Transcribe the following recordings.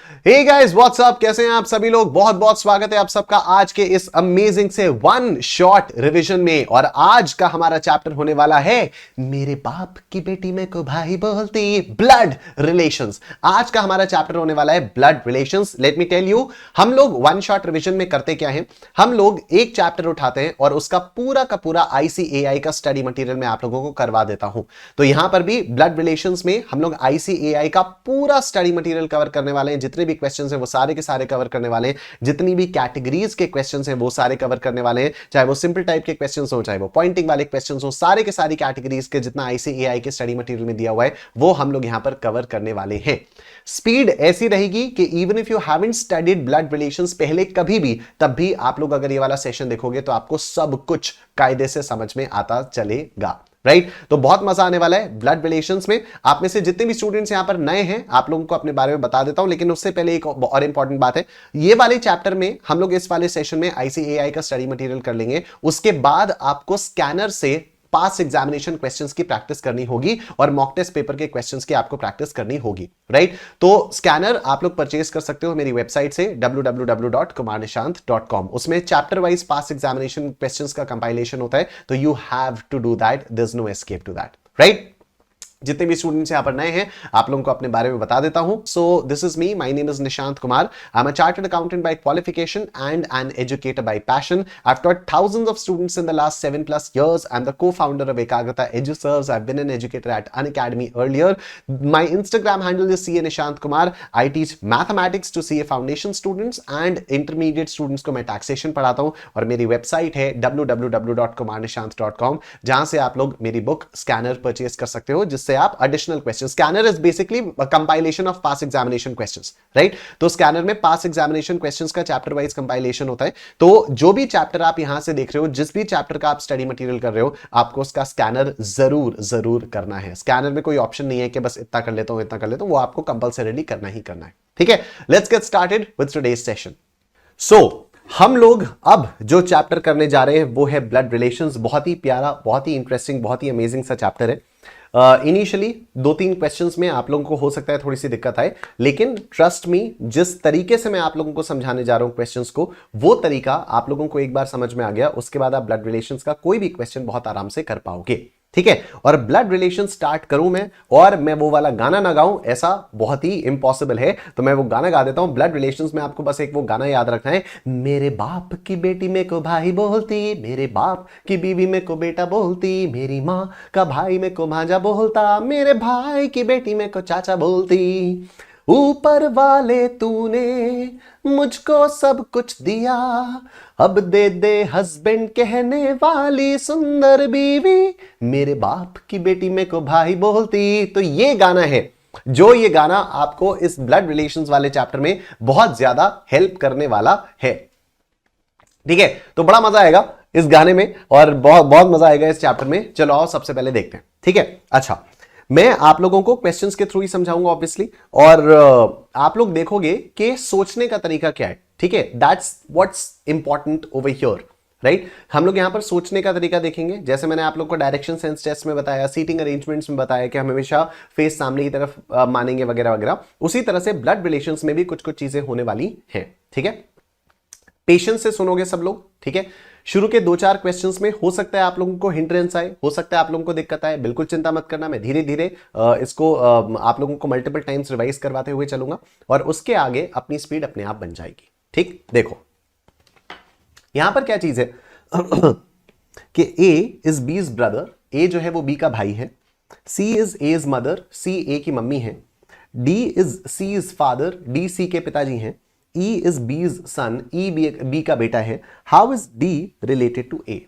Hey guys what's up, कैसे हैं आप सभी लोग। बहुत बहुत स्वागत है आप सबका आज के इस अमेजिंग से वन शॉट रिवीजन में। और आज का हमारा चैप्टर होने वाला है मेरे बाप की बेटी में को भाई बोलती, ब्लड रिलेशंस। आज का हमारा चैप्टर होने वाला है blood relations. Let me tell you, हम लोग वन शॉट रिवीजन में करते क्या है, हम लोग एक चैप्टर उठाते हैं और उसका पूरा आईसीएआई का स्टडी मटेरियल मैं आप लोगों को करवा देता हूं। तो यहां पर भी ब्लड रिलेशंस में हम लोग आईसीएआई का पूरा स्टडी मटेरियल कवर करने वाले हैं। जितने भी क्वेश्चंस हैं वो सारे के सारे कवर करने वाले हैं। जितनी भी कैटेगरीज के क्वेश्चंस हैं वो सारे कवर करने वाले हैं, चाहे वो सिंपल टाइप के क्वेश्चंस हो, चाहे वो पॉइंटिंग वाले क्वेश्चंस हो। सारे के सारी कैटेगरीज के जितना आईसीएआई के स्टडी मटेरियल में दिया हुआ है वो हम लोग यहां पर कवर करने वाले हैं। स्पीड ऐसी रहेगी कि even if you haven't studied blood relations पहले कभी भी, तब भी आप लोग अगर ये वाला सेशन देखोगे तो आपको सब कुछ कायदे से समझ में आता चलेगा। राइट तो बहुत मजा आने वाला है ब्लड रिलेशंस में। आप में से जितने भी स्टूडेंट्स यहां पर नए हैं, आप लोगों को अपने बारे में बता देता हूं, लेकिन उससे पहले एक और इंपॉर्टेंट बात है। ये वाले चैप्टर में हम लोग इस वाले सेशन में आईसीएआई का स्टडी मटेरियल कर लेंगे। उसके बाद आपको स्कैनर से पास एग्जामिनेशन क्वेश्चंस की प्रैक्टिस करनी होगी और मॉक टेस्ट पेपर के क्वेश्चंस की आपको प्रैक्टिस करनी होगी। राइट तो स्कैनर आप लोग परचेज कर सकते हो मेरी वेबसाइट से www.kumarnishant.com। उसमें chapter wise past examination questions का कंपाइलेशन होता है, तो you have to do that, there is no escape to that. Right जितने भी स्टूडेंट्स यहां पर नए हैं, आप लोगों को अपने बारे में बता देता हूं। So this is me, my name is Nishant Kumar. I am a chartered accountant bye qualification and an educator bye passion. I have taught thousands of students in the last 7+ years. I'm the co-founder of Ekagrata EduServes. I've been an educator at Unacademy earlier. My Instagram handle is CA Nishant Kumar. I teach mathematics to CA foundation students and intermediate students को मैं taxation पढ़ाता हूं। और मेरी website है www.kumarnishant.com, जहां से आप लोग मेरी बुक स्कैनर परचेज कर सकते हो, जिससे आप additional question, scanner is basically compilation of pass examination questions. Right तो स्कैनर में पास एग्जामिनेशन क्वेश्चंस का चैप्टर वाइज कंपाइलेशन होता है। तो जो भी चैप्टर आप यहां से देख रहे हो, जिस भी चैप्टर का आप स्टडी मटेरियल कर रहे हो, आपको उसका स्कैनर जरूर करना है। स्कैनर में कोई ऑप्शन नहीं है कि बस इतना कर लेता हूं इतना कर लेता हूं, वो आपको कंपल्सरीली करना ही करना है। ठीक है, let's get started with today's session. हम लोग अब जो चैप्टर करने जा रहे हैं वो है ब्लड रिलेशंस। बहुत ही प्यारा, बहुत ही इंटरेस्टिंग, बहुत ही अमेजिंग सा चैप्टर है। इनिशियली 2-3 क्वेश्चंस में आप लोगों को हो सकता है थोड़ी सी दिक्कत आए, लेकिन ट्रस्ट मी, जिस तरीके से मैं आप लोगों को समझाने जा रहा हूं क्वेश्चंस को, वो तरीका आप लोगों को एक बार समझ में आ गया, उसके बाद आप ब्लड रिलेशंस का कोई भी क्वेश्चन बहुत आराम से कर पाओगे। ठीक है, और ब्लड रिलेशन स्टार्ट करूं मैं और मैं वो वाला गाना ना गाऊं, ऐसा बहुत ही इंपॉसिबल है। तो मैं वो गाना गा देता हूं। ब्लड रिलेशंस में आपको बस एक वो गाना याद रखना है, मेरे बाप की बेटी में को भाई बोलती, मेरे बाप की बीवी में को बेटा बोलती, मेरी माँ का भाई में को भांजा बोलता, मेरे भाई की बेटी में को चाचा बोलती, ऊपर वाले तूने मुझको सब कुछ दिया, अब दे दे हस्बैंड कहने वाली सुंदर बीवी, मेरे बाप की बेटी में को भाई बोलती। तो ये गाना है, जो ये गाना आपको इस ब्लड रिलेशंस वाले चैप्टर में बहुत ज्यादा हेल्प करने वाला है। ठीक है, तो बड़ा मजा आएगा इस गाने में और बहुत बहुत मजा आएगा इस चैप्टर में। चलो आओ सबसे पहले देखते हैं। ठीक है, अच्छा, मैं आप लोगों को क्वेश्चंस के थ्रू ही समझाऊंगा ऑब्वियसली, और आप लोग देखोगे कि सोचने का तरीका क्या है। ठीक है, that's what's important over here. Right हम लोग यहां पर सोचने का तरीका देखेंगे। जैसे मैंने आप लोग को डायरेक्शन सेंस टेस्ट में बताया, सीटिंग अरेंजमेंट्स में बताया कि हम हमेशा फेस सामने की तरफ मानेंगे वगैरह वगैरह, उसी तरह से ब्लड रिलेशंस में भी कुछ कुछ चीजें होने वाली हैं। ठीक है, पेशेंस से सुनोगे सब लोग। ठीक है, शुरू के 2-4 क्वेश्चंस में हो सकता है आप लोगों को हिंड्रेंस आए, हो सकता है आप लोगों को दिक्कत आए, बिल्कुल चिंता मत करना। मैं धीरे धीरे इसको आप लोगों को मल्टीपल टाइम्स रिवाइज करवाते हुए चलूंगा और उसके आगे अपनी स्पीड अपने आप बन जाएगी। ठीक, देखो यहां पर क्या चीज है कि ए इज बीज ब्रदर, ए जो है वो बी का भाई है, C is A's mother, C A की मम्मी है, D is C is father, D C के पिताजी हैं, E is B's son, E B का बेटा है। How is D related to A?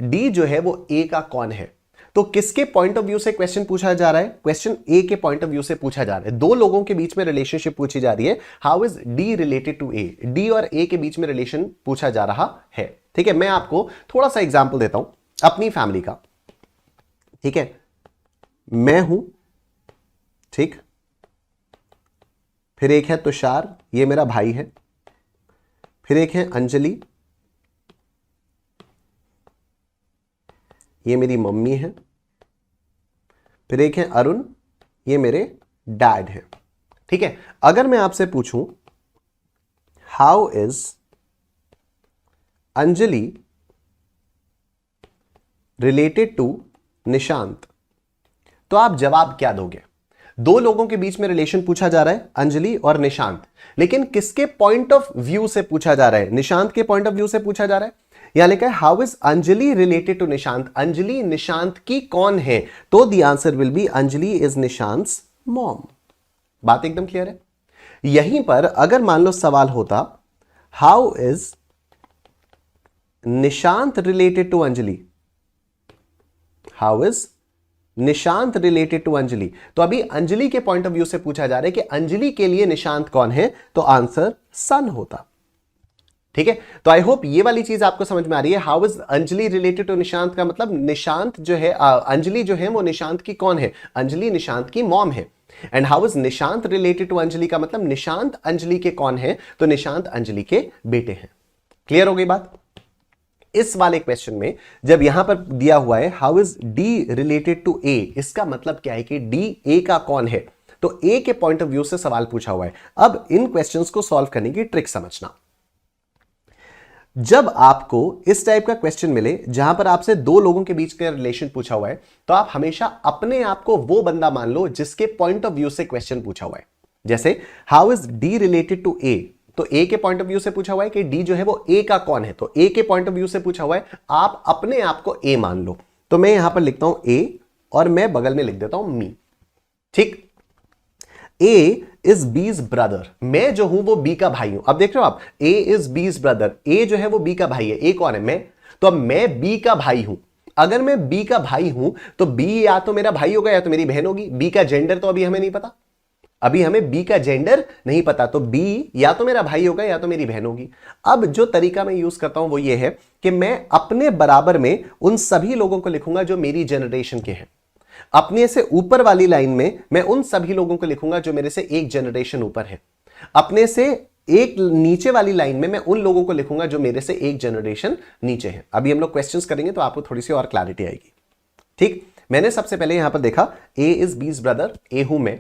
D जो है वो A का कौन है? तो किसके पॉइंट ऑफ व्यू से क्वेश्चन पूछा जा रहा है? क्वेश्चन A के पॉइंट ऑफ व्यू से पूछा जा रहा है। दो लोगों के बीच में रिलेशनशिप पूछी जा रही है। How is D related to A? D और A के बीच में रिलेशन पूछा जा रहा है। ठीक है, मैं आपको थोड़ा सा एग्जाम्पल देता हूं अपनी फैमिली का। ठीक है, मैं हूं, ठीक, फिर एक है तुषार, ये मेरा भाई है, फिर एक है अंजलि, ये मेरी मम्मी है, फिर एक है अरुण, ये मेरे डैड हैं। ठीक है, अगर मैं आपसे पूछूं how is Anjali related to Nishant, तो आप जवाब क्या दोगे? दो लोगों के बीच में रिलेशन पूछा जा रहा है, अंजलि और निशांत, लेकिन किसके पॉइंट ऑफ व्यू से पूछा जा रहा है? निशांत के पॉइंट ऑफ व्यू से पूछा जा रहा है। यहां लिखा है how is Anjali related to Nishant, Anjali Nishant की कौन है? तो the answer will be Anjali is Nishant's mom. बात एकदम क्लियर है। यहीं पर अगर मान लो सवाल होता how is Nishant related to Anjali, how is Nishant related to Anjali, तो अभी अंजलि के पॉइंट ऑफ व्यू से पूछा जा रहा है कि अंजलि के लिए निशांत कौन है, तो आंसर सन होता। ठीक है, तो आई होप ये वाली चीज आपको समझ में आ रही है। How is Anjali related to Nishant का मतलब निशांत जो है अंजलि जो है वो निशांत की कौन है? अंजलि निशांत की मॉम है। And how is Nishant related to Anjali का मतलब निशांत अंजलि के कौन है? तो निशांत अंजलि के बेटे हैं। क्लियर हो गई बात? इस वाले क्वेश्चन में जब यहां पर दिया हुआ है how is D related to A, इसका मतलब क्या है कि डी ए का कौन है? तो ए के पॉइंट ऑफ व्यू से सवाल पूछा हुआ है। अब इन क्वेश्चंस को सॉल्व करने की ट्रिक समझना। जब आपको इस टाइप का क्वेश्चन मिले जहां पर आपसे दो लोगों के बीच का रिलेशन पूछा हुआ है, तो आप हमेशा अपने आप को वो बंदा मान लो जिसके पॉइंट ऑफ व्यू से क्वेश्चन पूछा हुआ है। जैसे how is D related to A, तो ए के पॉइंट ऑफ व्यू से पूछा हुआ है कि डी जो है वो ए का कौन है, तो ए के पॉइंट ऑफ व्यू से पूछा हुआ है, आप अपने आप को ए मान लो। तो मैं यहां पर लिखता हूं ए और मैं बगल में लिख देता हूं मी। ठीक, ए इज बीज ब्रदर, मैं जो हूं वो बी का भाई हूं। अब देख रहे हो आप, ए इज बीज ब्रदर, ए जो है वो बी का भाई है। ए कौन है? मैं। तो अब मैं बी का भाई हूं। अगर मैं बी का भाई हूं तो बी या तो मेरा भाई होगा या तो मेरी बहन होगी। बी का जेंडर तो अभी हमें नहीं पता, अभी हमें बी का जेंडर नहीं पता, तो बी या तो मेरा भाई होगा या तो मेरी बहन होगी। अब जो तरीका मैं यूज करता हूं वो ये है कि मैं अपने बराबर में उन सभी लोगों को लिखूंगा जो मेरी जनरेशन के हैं। अपने से ऊपर वाली लाइन में मैं उन सभी लोगों को लिखूंगा जो मेरे से एक जनरेशन ऊपर है। अपने से एक नीचे वाली लाइन में मैं उन लोगों को लिखूंगा जो मेरे से एक जनरेशन नीचे है। अभी हम लोग क्वेश्चंस करेंगे तो आपको थोड़ी सी और क्लैरिटी आएगी। ठीक, मैंने सबसे पहले यहां पर देखा ए इज बीज ब्रदर, ए हूं मैं।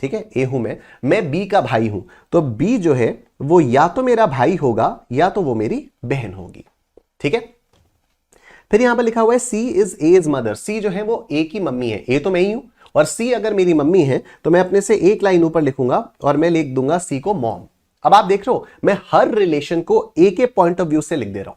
ठीक है, ए हूं मैं बी का भाई हूं, तो बी जो है वो या तो मेरा भाई होगा या तो वो मेरी बहन होगी। ठीक है, फिर यहां पर लिखा हुआ है सी इज एज मदर, सी जो है वो ए की मम्मी है। ए तो मैं ही हूं और सी अगर मेरी मम्मी है तो मैं अपने से एक लाइन ऊपर लिखूंगा और मैं लिख दूंगा सी को मॉम। अब आप देख रहे हो मैं हर रिलेशन को ए के पॉइंट ऑफ व्यू से लिख दे रहा हूं।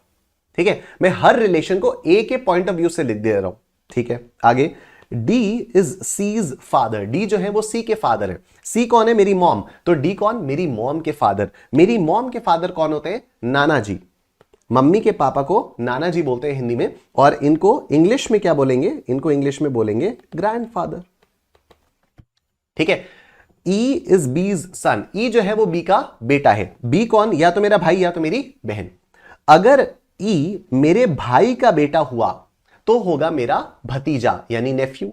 ठीक है, मैं हर रिलेशन को ए के पॉइंट ऑफ व्यू से लिख दे रहा हूं। ठीक है, आगे D is C's father, D जो है वो सी के फादर है। सी कौन है? मेरी मॉम। तो डी कौन? मेरी मॉम के फादर। मेरी मॉम के फादर कौन होते हैं? नाना जी। मम्मी के पापा को नाना जी बोलते हैं हिंदी में, और इनको इंग्लिश में क्या बोलेंगे? इनको इंग्लिश में बोलेंगे ग्रैंडफादर। ठीक है, ई इज बीज सन, ई जो है वो बी का बेटा है। बी कौन? या तो मेरा भाई या तो मेरी बहन। अगर ई मेरे भाई का बेटा हुआ तो होगा मेरा भतीजा यानी नेफ्यू,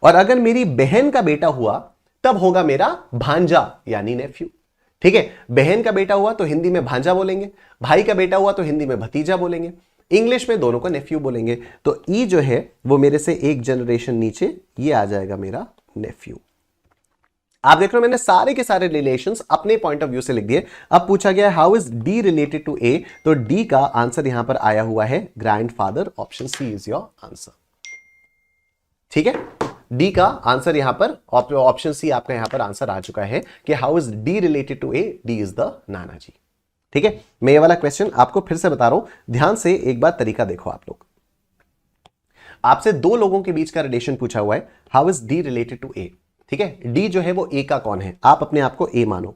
और अगर मेरी बहन का बेटा हुआ तब होगा मेरा भांजा यानी नेफ्यू। ठीक है, बहन का बेटा हुआ तो हिंदी में भांजा बोलेंगे, भाई का बेटा हुआ तो हिंदी में भतीजा बोलेंगे, इंग्लिश में दोनों को नेफ्यू बोलेंगे। तो ई जो है वो मेरे से एक जनरेशन नीचे, ये आ जाएगा मेरा नेफ्यू। आप देख रहे हो मैंने सारे के सारे रिलेशंस अपने पॉइंट ऑफ व्यू से लिख दिए। अब पूछा गया how is D related to A, तो डी का आंसर यहां पर आया हुआ है grandfather, option C is your answer. ठीक है, डी का आंसर यहां पर ऑप्शन सी आपका यहां पर आंसर आ चुका है कि how is D related to A, D is the nana ji. ठीक है, मैं ये वाला क्वेश्चन आपको फिर से बता रहा हूं, ध्यान से एक बार तरीका देखो आप लोग। आपसे दो लोगों के बीच का रिलेशन पूछा हुआ है, how is D related to A. ठीक है, डी जो है वो ए का कौन है? आप अपने आप को ए मानो,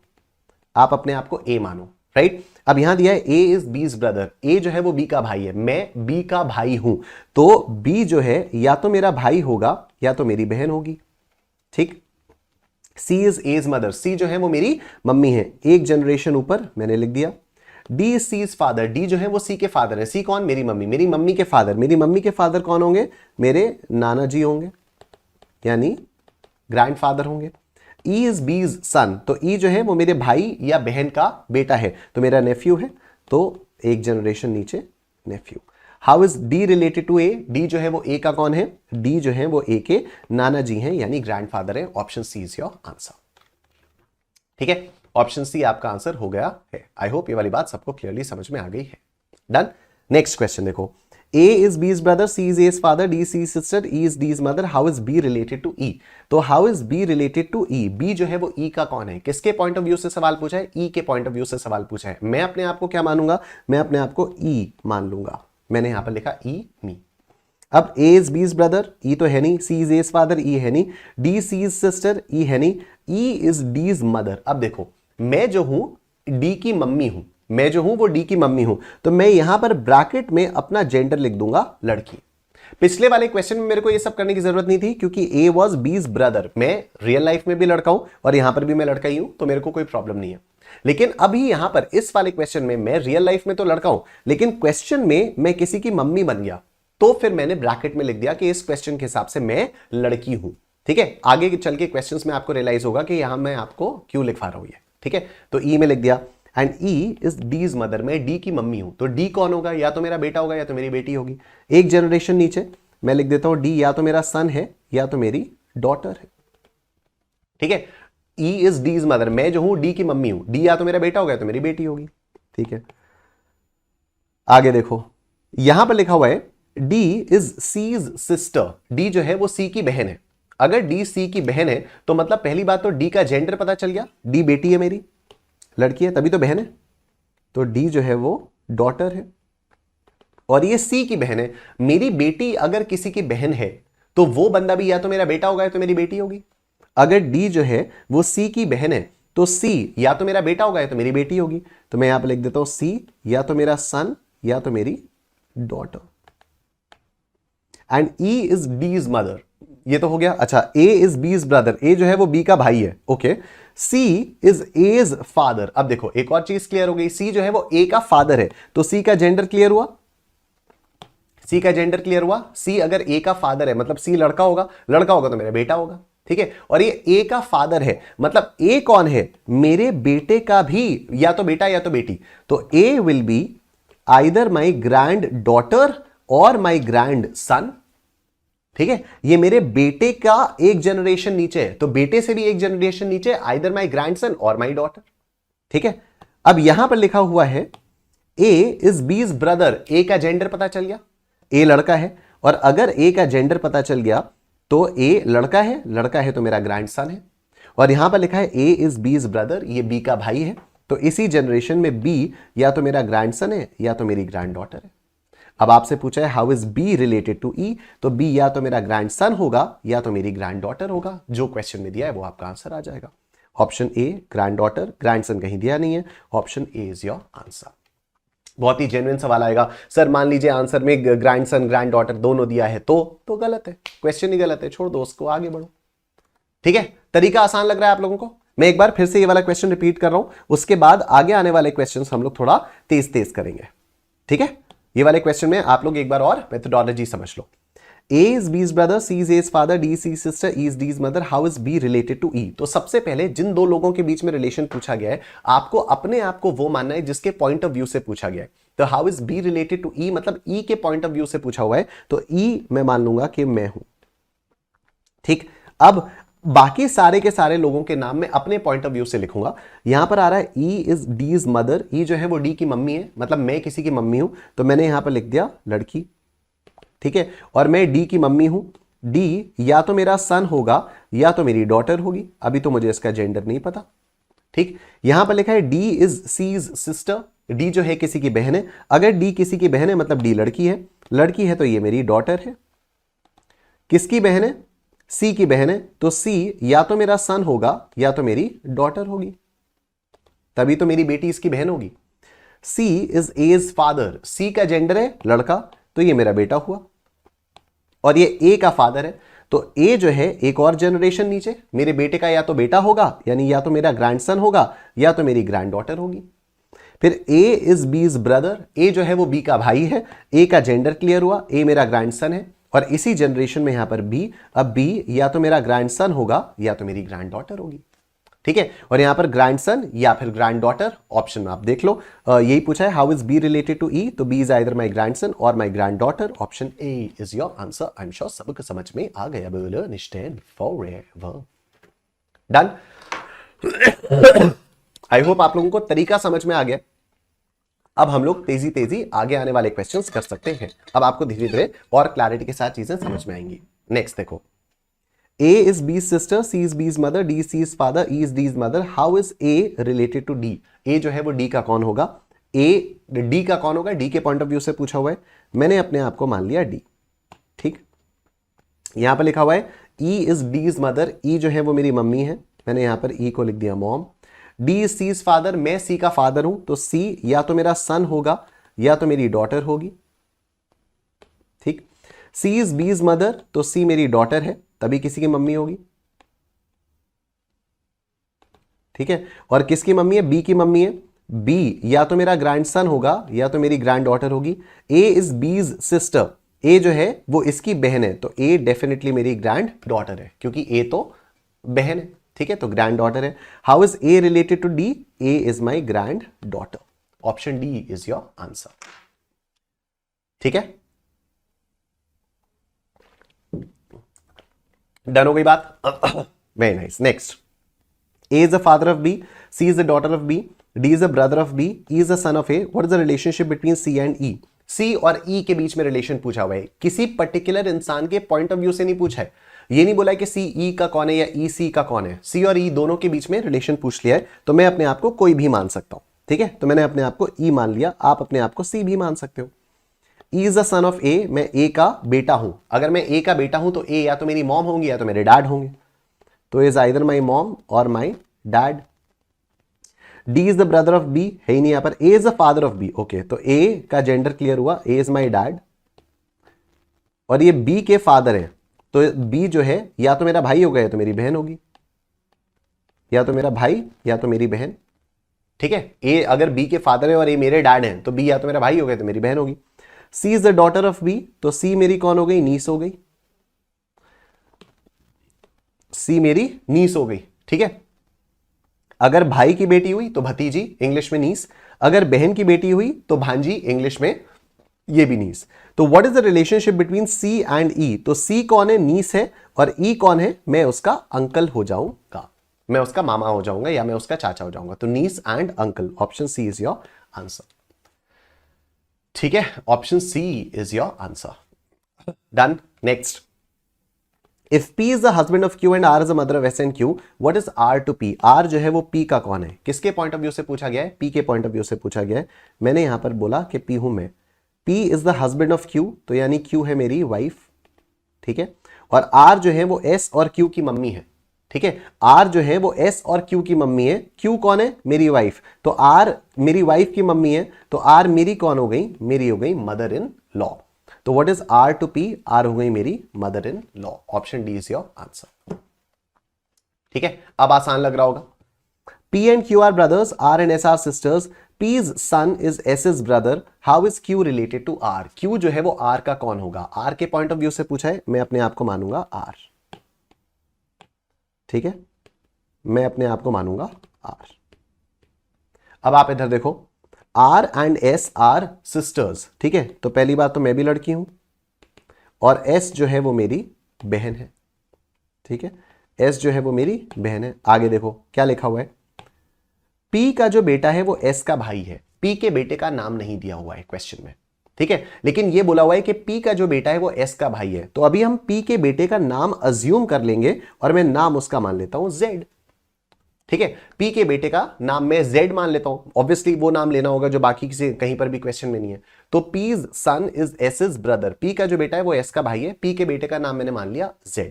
आप अपने आप को ए मानो, राइट। अब यहां दिया है ए इज बीज ब्रदर, ए जो है वो बी का भाई है, मैं बी का भाई हूं, तो बी जो है या तो मेरा भाई होगा या तो मेरी बहन होगी। ठीक, सी इज एज मदर, सी जो है वो मेरी मम्मी है, एक जनरेशन ऊपर मैंने लिख दिया। D is C's father, D जो है वो सी के फादर है। सी कौन? मेरी मम्मी, मेरी मम्मी के फादर। मेरी मम्मी के फादर कौन होंगे? मेरे नाना जी होंगे यानी ग्रैंडफादर होंगे। ई इज बीज सन, तो ई जो है वो मेरे भाई या बहन का बेटा है, तो मेरा नेफ्यू है, तो एक जनरेशन नीचे nephew. How is D related to A, D जो है वो ए का कौन है? डी जो है वो ए के नाना जी हैं यानी ग्रैंडफादर है, option C is your answer. ठीक है, ऑप्शन सी आपका आंसर हो गया है। आई होप ये वाली बात सबको क्लियरली समझ में आ गई है। डन। नेक्स्ट क्वेश्चन देखो, A is B's brother, C is A's father, D is C's sister, E is D's mother. How is B related to E? तो how is B related to E? B जो है वो E का कौन है? किसके point of view से सवाल पूछा है? E के पॉइंट ऑफ व्यू से सवाल पूछा है। मैं अपने आप को क्या मानूंगा? मैं अपने आप को E मान लूंगा। मैंने यहां पर लिखा E मी। अब A is B's brother, E तो है नहीं, C is A's father, E है नहीं, D C's sister, E है नहीं, E is D's mother। अब देखो, मैं जो हूं D की मम्मी हूं, मैं जो हूं वो डी की मम्मी हूं, तो मैं यहां पर ब्रैकेट में अपना जेंडर लिख दूंगा लड़की। पिछले वाले क्वेश्चन में मेरे को ये सब करने की जरूरत नहीं थी क्योंकि ए वॉज बीज ब्रदर, मैं रियल लाइफ में भी लड़का हूं और यहां पर भी मैं लड़का ही हूं, तो मेरे को कोई प्रॉब्लम नहीं है। लेकिन अभी यहां पर इस वाले क्वेश्चन में मैं रियल लाइफ में तो लड़का हूं, लेकिन क्वेश्चन में मैं किसी की मम्मी बन गया, तो फिर मैंने ब्रैकेट में लिख दिया कि इस क्वेश्चन के हिसाब से मैं लड़की हूं। ठीक है, आगे चल के क्वेश्चन में आपको रियलाइज होगा कि यहां मैं आपको क्यों लिखवा रहा हूं ये। ठीक है, तो ई में लिख दिया and E is D's mother, मैं डी की मम्मी हूं, तो डी कौन होगा? या तो मेरा बेटा होगा या तो मेरी बेटी होगी। एक जनरेशन नीचे मैं लिख देता हूं डी या तो मेरा सन है या तो मेरी डॉटर है। ठीक है, E इज डीज मदर, मैं जो हूं डी की मम्मी हूं, डी या तो मेरा बेटा होगा या तो मेरी बेटी होगी। ठीक है, आगे देखो, यहां पर लिखा हुआ है D is C's sister, D जो है वो सी की बहन है। अगर डी सी की बहन है तो मतलब पहली बात तो डी का जेंडर पता चल गया, डी बेटी है मेरी, लड़की है तभी तो बहन है, तो डी जो है वो डॉटर है और ये सी की बहन है। मेरी बेटी अगर किसी की बहन है तो वो बंदा भी या तो मेरा बेटा होगा या तो मेरी बेटी होगी। अगर डी जो है वो सी की बहन है तो सी या तो मेरा बेटा होगा या तो मेरी बेटी होगी, तो मैं यहां पर लिख देता हूं सी या तो मेरा सन या तो मेरी daughter. And E is D's mother, ये तो हो गया। अच्छा, ए इज बीज ब्रदर, ए जो है वो बी का भाई है। Okay, C is A's father. अब देखो एक और चीज क्लियर हो गई, सी जो है वो ए का फादर है, तो सी का जेंडर क्लियर हुआ, सी का जेंडर क्लियर हुआ। सी अगर ए का फादर है मतलब सी लड़का होगा, लड़का होगा तो मेरा बेटा होगा। ठीक है, और ये ए का फादर है मतलब ए कौन है? मेरे बेटे का भी या तो बेटा या तो बेटी, तो A will be either my granddaughter और माई ग्रैंड सन। ठीक है, ये मेरे बेटे का एक जनरेशन नीचे है, तो बेटे से भी एक जनरेशन नीचे, आइदर माई ग्रैंडसन और माई डॉटर। ठीक है, अब यहां पर लिखा हुआ है ए इज बीज ब्रदर, ए का जेंडर पता चल गया, ए लड़का है, और अगर ए का जेंडर पता चल गया तो ए लड़का है, लड़का है तो मेरा ग्रैंडसन है। और यहां पर लिखा है ए इज बीज ब्रदर, ये बी का भाई है, तो इसी जनरेशन में बी या तो मेरा ग्रैंडसन है या तो मेरी ग्रैंड डॉटर है। अब आपसे पूछा है how is B related to E, तो बी या तो मेरा ग्रैंडसन होगा या तो मेरी ग्रैंड डॉटर होगा। जो क्वेश्चन में दिया है वो आपका आंसर आ जाएगा। Option A grand daughter, grandson कहीं दिया नहीं है, option A is your answer. बहुत ही जेन्युइन सवाल आएगा, सर मान लीजिए आंसर में ग्रैंडसन ग्रैंड डॉटर दोनों दिया है तो गलत है, क्वेश्चन ही गलत है, छोड़ दो उसको, आगे बढ़ो। ठीक है, तरीका आसान लग रहा है आप लोगों को? मैं एक बार फिर से ये वाला क्वेश्चन रिपीट कर रहा हूं, उसके बाद आगे आने वाले क्वेश्चन हम लोग थोड़ा तेज तेज करेंगे। ठीक है, ये वाले क्वेश्चन में आप लोग एक बार और मेथोडोलॉजी समझ लो। A is B's brother, C is A's father, D is C's sister, E is D's mother. How is B related to E? तो सबसे पहले जिन दो लोगों के बीच में रिलेशन पूछा गया है, आपको अपने आप को वो मानना है जिसके पॉइंट ऑफ व्यू से पूछा गया है। तो how is B related to E मतलब ई के पॉइंट ऑफ व्यू से पूछा हुआ है, तो ई मैं मान लूंगा कि मैं हूं। ठीक, अब बाकी सारे के सारे लोगों के नाम में अपने पॉइंट ऑफ व्यू से लिखूंगा। यहां पर आ रहा है ई इज डीज मदर, ई जो है वो डी की मम्मी है, मतलब मैं किसी की मम्मी हूं, तो मैंने यहां पर लिख दिया लड़की। ठीक है, और मैं डी की मम्मी हूं, डी या तो मेरा सन होगा या तो मेरी डॉटर होगी, अभी तो मुझे इसका जेंडर नहीं पता। ठीक, यहां पर लिखा है D is C's sister, D जो है किसी की बहन है, अगर डी किसी की बहन है मतलब डी लड़की है, लड़की है तो ये मेरी डॉटर है। किसकी बहन है? सी की बहन है, तो सी या तो मेरा सन होगा या तो मेरी डॉटर होगी, तभी तो मेरी बेटी इसकी बहन होगी। सी इज एज फादर, सी का जेंडर है लड़का, तो ये मेरा बेटा हुआ, और ये ए का फादर है, तो ए जो है एक और जनरेशन नीचे, मेरे बेटे का या तो बेटा होगा, यानी या तो मेरा ग्रैंडसन होगा या तो मेरी ग्रैंड डॉटर होगी। फिर ए इज बीज ब्रदर, ए जो है वो बी का भाई है, ए का जेंडर क्लियर हुआ, ए मेरा ग्रैंडसन है, और इसी जनरेशन में यहां पर बी, अब बी या तो मेरा ग्रैंडसन होगा या तो मेरी ग्रैंड डॉटर होगी। ठीक है, और यहां पर ग्रैंडसन या फिर ग्रैंड डॉटर ऑप्शन में आप देख लो, यही पूछा है how is B related to E, तो B is either my grandson और my granddaughter, option A is your answer. I am sure सबको समझ में आ गया, बोलो Nishchay forever. Done. I hope आप लोगों को तरीका समझ में आ गया। अब हम लोग तेजी तेजी आगे आने वाले क्वेश्चंस कर सकते हैं। अब आपको धीरे धीरे और क्लैरिटी के साथ चीजें समझ में आएंगी। नेक्स्ट देखो, A is B's sister, C is B's mother, D is C's father, E is D's mother. How is A related to D? A जो है वो D का कौन होगा? A D का कौन होगा? D के पॉइंट ऑफ व्यू से पूछा हुआ है। मैंने अपने आप को मान लिया D। ठीक, यहां पर लिखा हुआ है E is D's mother. E जो है वो मेरी मम्मी है, मैंने यहां पर E को लिख दिया mom. D is C's father, मैं C का फादर हूं, तो C या तो मेरा सन होगा या तो मेरी डॉटर होगी। ठीक, C is B's mother, तो C मेरी डॉटर है, तभी किसी की मम्मी होगी। ठीक है, और किसकी मम्मी है? बी की मम्मी है। बी या तो मेरा ग्रैंडसन होगा या तो मेरी ग्रैंड डॉटर होगी। ए इज बीज सिस्टर, ए जो है वो इसकी बहन है, तो ए डेफिनेटली मेरी ग्रैंड डॉटर है, क्योंकि ए तो बहन है। ठीक है, तो ग्रैंड डॉटर है। How is A related to D? A is my granddaughter. Option D is your answer. ठीक है, डन हो गई बात? Very nice. Next, A is the father of B, C is the daughter of B, D is the brother of B, E is the son of A. What is the relationship between C and E? C और E के बीच में relation पूछा हुआ है, किसी particular इंसान के point of view से नहीं पूछा है। ये नहीं बोला है कि C E का कौन है या E C का कौन है। C और E दोनों के बीच में रिलेशन पूछ लिया है, तो मैं अपने आप को कोई भी मान सकता हूं। ठीक है, तो मैंने अपने आप को E मान लिया, आप अपने आप को C भी मान सकते हो। E is the son of A, मैं A का बेटा हूं। अगर मैं A का बेटा हूं तो A या तो मेरी मॉम होंगी या तो मेरे डैड होंगे, तो इज आइदर माई मॉम और my dad. D is the brother of B, है ही नहीं यहां पर। A is the father of B, okay, तो ए का जेंडर क्लियर हुआ, ए इज माई डैड। और ये बी के फादर है, तो बी जो है या तो मेरा भाई होगा या तो मेरी बहन होगी, या तो मेरा भाई या तो मेरी बहन। ठीक है, ए अगर बी के फादर है और ए मेरे डैड हैं, तो बी या तो मेरा भाई होगा या तो मेरी बहन होगी। C is the daughter of B, तो सी मेरी कौन हो गई? नीस हो गई। सी मेरी नीस हो गई। ठीक है, अगर भाई की बेटी हुई तो भतीजी, इंग्लिश में नीस। अगर बहन की बेटी हुई तो भांजी, इंग्लिश में ये भी नीस। तो what is the relationship between C and E? तो सी कौन है? नीस है। और ई कौन है? मैं उसका अंकल हो जाऊंगा, मैं उसका मामा हो जाऊंगा या मैं उसका चाचा हो जाऊंगा। तो niece and uncle, option C is your answer. ठीक है, option C is your answer. Done. Next, If P is the husband of Q and R is the mother of S and Q, what is R to P? R जो है वो P का कौन है? किसके point of view से पूछा गया है? P के पॉइंट ऑफ व्यू से पूछा गया है। मैंने यहां पर बोला कि P हूं मैं। P is the husband of Q, तो यानी Q है मेरी वाइफ। ठीक है, और R जो है वो S और Q की मम्मी है। ठीक है, R जो है वो S और Q की मम्मी है। Q कौन है? मेरी वाइफ। तो R मेरी वाइफ की मम्मी है, तो R मेरी कौन हो गई? मेरी हो गई मदर इन लॉ। तो what is R to P? R हो गई मेरी mother in law. Option D is your answer. ठीक है, अब आसान लग रहा होगा। P and Q are brothers, R and S are sisters, P's son is S is brother, how is Q related to R? Q जो है वो आर का कौन होगा? आर के पॉइंट ऑफ व्यू से पूछा है, मैं अपने आप को मानूंगा आर। ठीक है, मैं अपने आप को मानूंगा आर। अब आप इधर देखो, R and S are sisters. ठीक है, तो पहली बात तो मैं भी लड़की हूं और S जो है वो मेरी बहन है। ठीक है, S जो है वो मेरी बहन है। आगे देखो क्या लिखा हुआ है, P का जो बेटा है वो S का भाई है। P के बेटे का नाम नहीं दिया हुआ है क्वेश्चन में। ठीक है, लेकिन ये बोला हुआ है कि P का जो बेटा है वो S का भाई है। तो अभी हम P के बेटे का नाम अज्यूम कर लेंगे और मैं नाम उसका मान लेता हूं Z। ठीक है, P के बेटे का नाम मैं Z मान लेता हूं। ऑब्वियसली वो नाम लेना होगा जो बाकी किसी कहीं पर भी क्वेश्चन में नहीं है। तो P's sun is S's brother. P का जो बेटा है वो S का भाई है। P के बेटे का नाम मैंने मान लिया Z।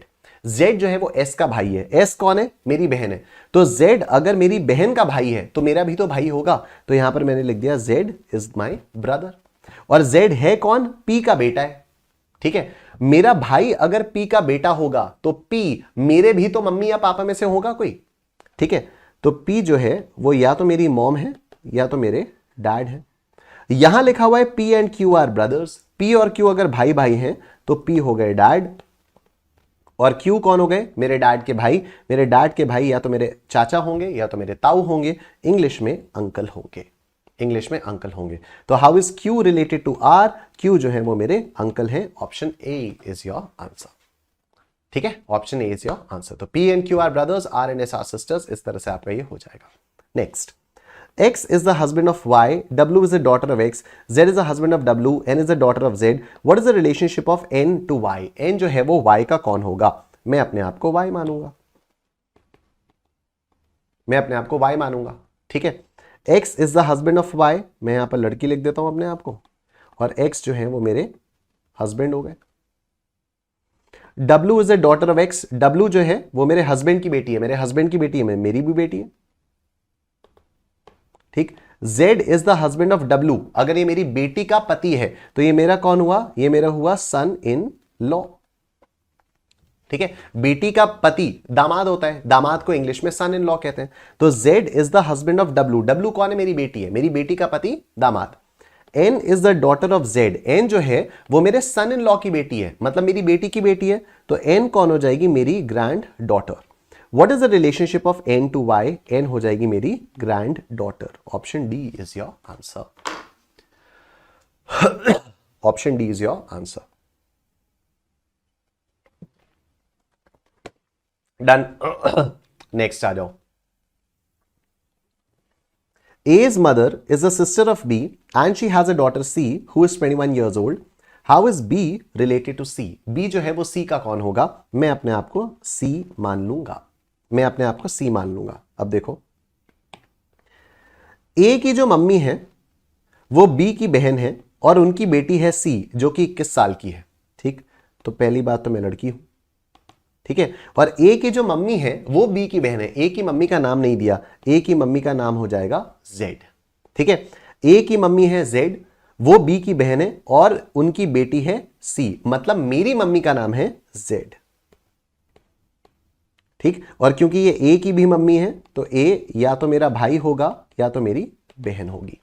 Z जो है वो S का भाई है। S कौन है? मेरी बहन है। तो Z अगर मेरी बहन का भाई है तो मेरा भी तो भाई होगा। तो यहां पर मैंने लिख दिया Z इज माई ब्रदर। और Z है कौन? P का बेटा है। ठीक है, मेरा भाई अगर P का बेटा होगा तो P मेरे भी तो मम्मी या पापा में से होगा कोई। ठीक है, तो P जो है वो या तो मेरी मॉम है या तो मेरे डैड है। यहां लिखा हुआ है P and Q are brothers. P और Q अगर भाई भाई हैं तो P हो गए डैड और Q कौन हो गए? मेरे डैड के भाई। मेरे डैड के भाई या तो मेरे चाचा होंगे या तो मेरे ताऊ होंगे, इंग्लिश में अंकल होंगे। इंग्लिश में अंकल होंगे। तो how is Q related to R? Q जो है वो मेरे अंकल हैं। Option A is your answer. ठीक है, option A is your answer. तो P and Q are brothers, R and S are sisters, इस तरह से आपका ये हो जाएगा। Next, X is the husband of Y, W is the daughter of X, Z is the husband of W, N is the daughter of Z. What is the relationship of N to Y? N जो है वो Y का कौन होगा? मैं अपने आप को Y मानूंगा, मैं अपने आप को Y मानूंगा, ठीक है। X is the husband of Y, मैं यहां पर लड़की लिख देता हूं अपने आप को, और X जो है वो मेरे हस्बैंड हो गए। W is the daughter of X, W जो है वो मेरे हस्बैंड की बेटी है, मेरे हस्बैंड की बेटी है, मेरी भी बेटी है, ठीक। Z is the husband of W, अगर ये मेरी बेटी का पति है तो ये मेरा कौन हुआ? ये मेरा हुआ सन इन लॉ, ठीक है। बेटी का पति दामाद होता है, दामाद को इंग्लिश में सन इन लॉ कहते हैं। तो Z is the husband of W, W कौन है? मेरी बेटी है, मेरी बेटी का पति दामाद। N is the daughter of Z, N जो है वो मेरे सन इन लॉ की बेटी है, मतलब मेरी बेटी की बेटी है, तो N कौन हो जाएगी? मेरी grand daughter. What is the relationship of N to Y? N हो जाएगी मेरी granddaughter. Option D is your answer, option D is your answer. Done. Next आ जाओ। A's mother is a sister of B and she has a daughter C who is 21 years old. How is B related to C? B जो है वो C का कौन होगा? मैं अपने आप को C मान लूंगा, मैं अपने आप को C मान लूंगा। अब देखो, A की जो मम्मी है वो B की बहन है और उनकी बेटी है C जो कि 21 साल की है, ठीक। तो पहली बात तो मैं लड़की हूं, ठीक है। और A की जो मम्मी है वो B की बहन है, A की मम्मी का नाम नहीं दिया, A की मम्मी का नाम हो जाएगा Z, ठीक है। A की मम्मी है Z, वो B की बहन है और उनकी बेटी है C, मतलब मेरी मम्मी का नाम है Z, ठीक। और क्योंकि ये A की भी मम्मी है तो A या तो मेरा भाई होगा या तो मेरी बहन होगी,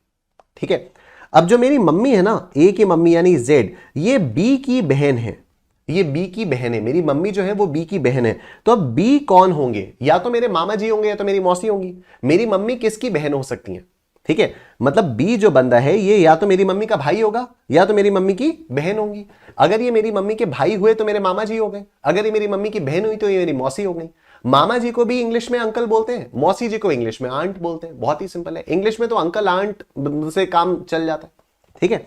ठीक है। अब जो मेरी मम्मी है ना, A की मम्मी यानी Z, ये B की बहन है, ये B की बहन है, मेरी मम्मी जो है वो B की बहन है। तो अब B कौन होंगे? या तो मेरे मामा जी होंगे या तो मेरी मौसी होंगी। मेरी मम्मी किसकी बहन हो सकती है? ठीक है, मतलब B जो बंदा है ये या तो मेरी मम्मी का भाई होगा या तो मेरी मम्मी की बहन होंगी। अगर ये मेरी मम्मी के भाई हुए तो मेरे मामा जी हो गए, अगर ये मेरी मम्मी की बहन हुई तो ये मेरी मौसी हो गई। मामा जी को भी इंग्लिश में अंकल बोलते हैं, मौसी जी को इंग्लिश में आंट बोलते हैं। बहुत ही सिंपल है, इंग्लिश में तो अंकल आंट से काम चल जाता है, ठीक है।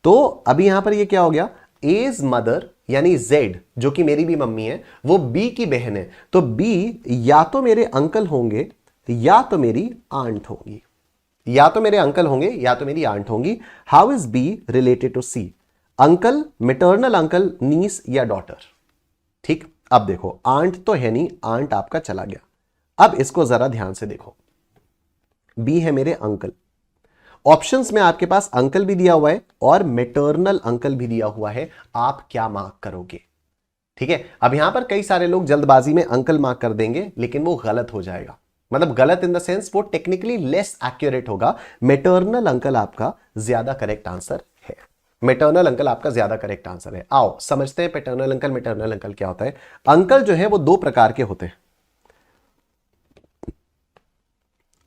तो अभी यहां पर ये क्या हो गया? A's मदर यानी Z जो कि मेरी भी मम्मी है वो B की बहन है, तो B या तो मेरे अंकल होंगे या तो मेरी आंट होंगी, या तो मेरे अंकल होंगे या तो मेरी आंट होंगी। How is B related to C? Uncle, maternal uncle, niece या डॉटर, ठीक। अब देखो, आंट तो है नहीं, आंट आपका चला गया। अब इसको जरा ध्यान से देखो, B है मेरे अंकल, ऑप्शंस में आपके पास अंकल भी दिया हुआ है और मैटरनल अंकल भी दिया हुआ है, आप क्या मार्क करोगे? ठीक है, अब यहां पर कई सारे लोग जल्दबाजी में अंकल मार्क कर देंगे, लेकिन वो गलत हो जाएगा। मतलब गलत इन द सेंस वो टेक्निकली लेस एक्यूरेट होगा। मैटरनल अंकल आपका ज्यादा करेक्ट आंसर है, मैटरनल अंकल आपका ज्यादा करेक्ट आंसर है। आओ समझते हैं पैटर्नल अंकल मैटरनल अंकल क्या होता है। अंकल जो है वो दो प्रकार के होते हैं,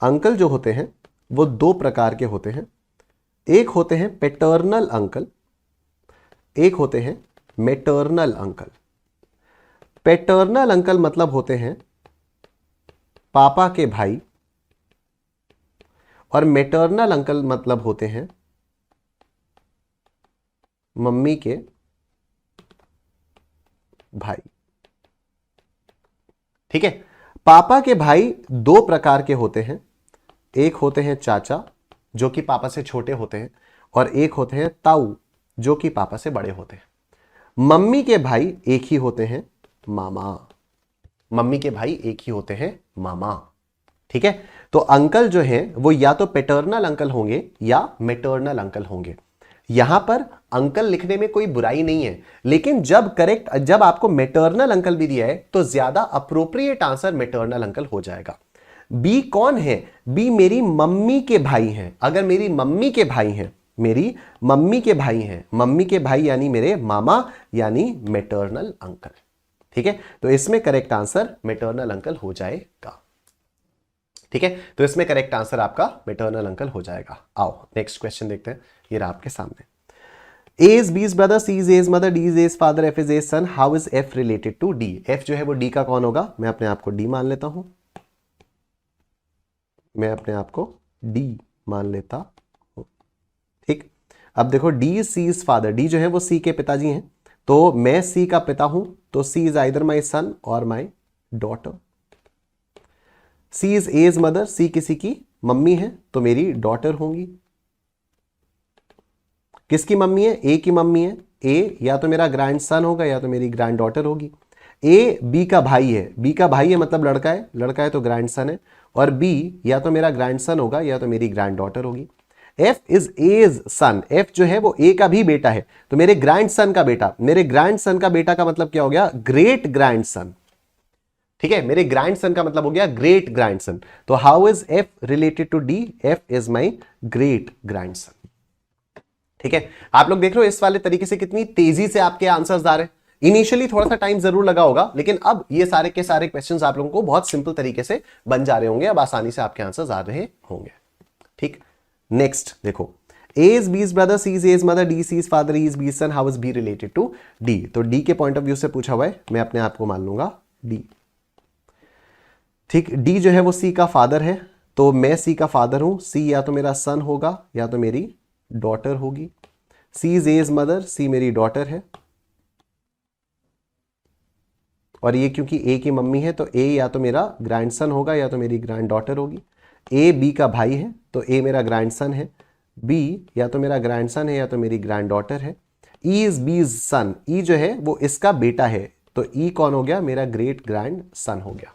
अंकल जो होते हैं वो दो प्रकार के होते हैं। एक होते हैं पैटर्नल अंकल, एक होते हैं मैटरनल अंकल। पैटर्नल अंकल मतलब होते हैं पापा के भाई, और मैटरनल अंकल मतलब होते हैं मम्मी के भाई, ठीक है। पापा के भाई दो प्रकार के होते हैं, एक होते हैं चाचा जो कि पापा से छोटे होते हैं, और एक होते हैं ताऊ जो कि पापा से बड़े होते हैं। मम्मी के भाई एक ही होते हैं, मामा। मम्मी के भाई एक ही होते हैं, मामा, ठीक है। तो अंकल जो है वो या तो पैटर्नल अंकल होंगे या मैटरनल अंकल होंगे। यहां पर अंकल लिखने में कोई बुराई नहीं है, लेकिन जब आपको मैटरनल अंकल भी दिया है तो ज्यादा अप्रोप्रिएट आंसर मैटरनल अंकल हो जाएगा। बी कौन है? बी मेरी मम्मी के भाई हैं। अगर मेरी मम्मी के भाई हैं, मेरी मम्मी के भाई हैं, मम्मी के भाई यानी मेरे मामा यानी मैटरनल अंकल, ठीक है। तो इसमें करेक्ट आंसर मैटरनल अंकल हो जाएगा, ठीक है। तो इसमें करेक्ट आंसर आपका मैटरनल अंकल हो जाएगा। आओ नेक्स्ट क्वेश्चन देखते हैं, ये रहा आपके सामने। A is B's brother, C is A's mother, D is A's father, F is A's son. How is F related to D? F जो है वो D का कौन होगा? मैं अपने आप को D मान लेता हूं, मैं अपने आप को D मान लेता हूं। ठीक, अब देखो D is C's father, D जो है वो C के पिताजी हैं, तो मैं C का पिता हूं, तो C is either my son or my daughter. C is A's mother, C किसी की मम्मी है, तो मेरी डॉटर होंगी। किसकी मम्मी है? ए की मम्मी है। ए या तो मेरा ग्रैंड सन होगा या तो मेरी ग्रैंड डॉटर होगी। ए बी का भाई है, बी का भाई है मतलब लड़का है, लड़का है तो ग्रैंड सन है, और बी या तो मेरा ग्रैंड सन होगा या तो मेरी ग्रैंड डॉटर होगी। F is A's son, F जो है वो ए का भी बेटा है, तो मेरे ग्रैंड सन का बेटा, मेरे ग्रैंड सन का बेटा का मतलब क्या हो गया? Great grand son. ठीक है, मेरे ग्रैंड सन का मतलब हो गया great grandson how is F related to D? F is my great grand son. ठीक है, आप लोग देख रहे हो इस वाले तरीके से कितनी तेजी से आपके आंसर्स आ रहे हैं। इनिशियली थोड़ा सा टाइम जरूर लगा होगा, लेकिन अब ये सारे के सारे क्वेश्चंस आप लोगों को बहुत सिंपल तरीके से बन जा रहे होंगे, अब आसानी से आपके आंसर्स आ रहे होंगे। ठीक, नेक्स्ट देखो, A is B's brother, C is A's mother, D is C's father, E is B's son, how is B related to D? तो D के पॉइंट ऑफ व्यू से पूछा हुआ है, मैं अपने आप को मान लूंगा D। ठीक, D जो है वो C का फादर है, तो मैं C का फादर हूं, C या तो मेरा सन होगा या तो मेरी डॉटर होगी। C is A's mother, C मेरी डॉटर है, और ये क्योंकि A की मम्मी है तो A या तो मेरा ग्रैंडसन होगा या तो मेरी ग्रैंड डॉटर होगी। A B का भाई है तो A मेरा ग्रैंडसन है, B या तो मेरा ग्रैंडसन है या तो मेरी ग्रैंड डॉटर है। E is B's son, E जो है वो इसका बेटा है, तो E कौन हो गया? मेरा ग्रेट ग्रैंड सन हो गया।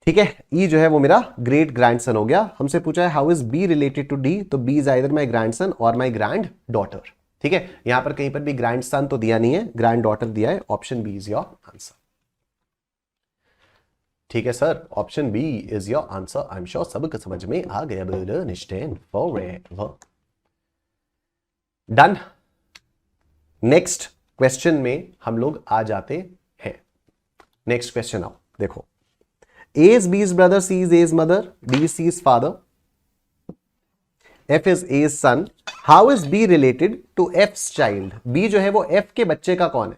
ठीक है, E जो है वो मेरा ग्रेट ग्रैंड सन हो गया। हमसे पूछा है how is B related to D, तो B is either my grandson और माई ग्रैंड डॉटर। ठीक है, यहां पर कहीं पर भी ग्रैंड सन तो दिया नहीं है, ग्रैंड डॉटर दिया है। Option B is your answer. ठीक है sir, option B is your answer. I am sure सबको समझ में आ गया। डन। नेक्स्ट क्वेश्चन में हम लोग आ जाते हैं। नेक्स्ट क्वेश्चन आओ, देखो, A is B's brother, C is A's mother, D is C's father, F is A's son. How is B related to F's child? B जो है वो F के बच्चे का कौन है?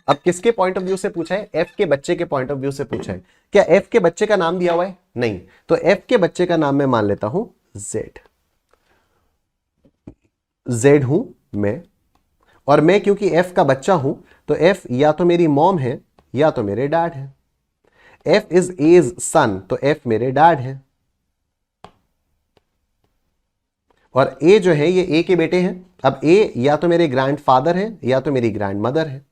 अब किसके पॉइंट ऑफ व्यू से पूछा है? F के बच्चे के पॉइंट ऑफ व्यू से पूछा है। क्या F के बच्चे का नाम दिया हुआ है? नहीं, तो F के बच्चे का नाम मैं मान लेता हूं Z। Z हूं मैं, और मैं क्योंकि F का बच्चा हूं तो F या तो मेरी मॉम है या तो मेरे डैड है। F is A's son, तो F मेरे डैड है, और A जो है ये A के बेटे हैं। अब A या तो मेरे ग्रैंड फादर है या तो मेरी ग्रैंड मदर है।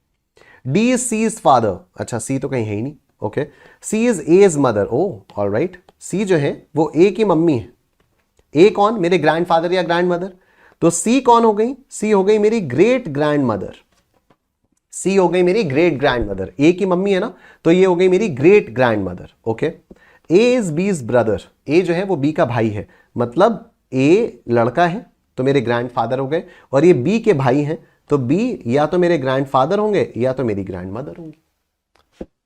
D is C's father, अच्छा C तो कहीं है ही नहीं। Okay, C is A's mother, oh alright, C जो है वो A की मम्मी है। A कौन? मेरे ग्रैंड फादर या ग्रैंड मदर। तो C कौन हो गई? C हो गई मेरी ग्रेट ग्रैंड मदर। C हो गई मेरी ग्रेट ग्रैंड मदर। A की मम्मी है ना, तो ये हो गई मेरी great grand mother. Okay, A is B's brother, A जो है वो B का भाई है, मतलब A लड़का है तो मेरे ग्रैंड फादर हो गए, और ये B के भाई हैं तो B या तो मेरे ग्रैंड फादर होंगे या तो मेरी ग्रैंड मदर होंगी।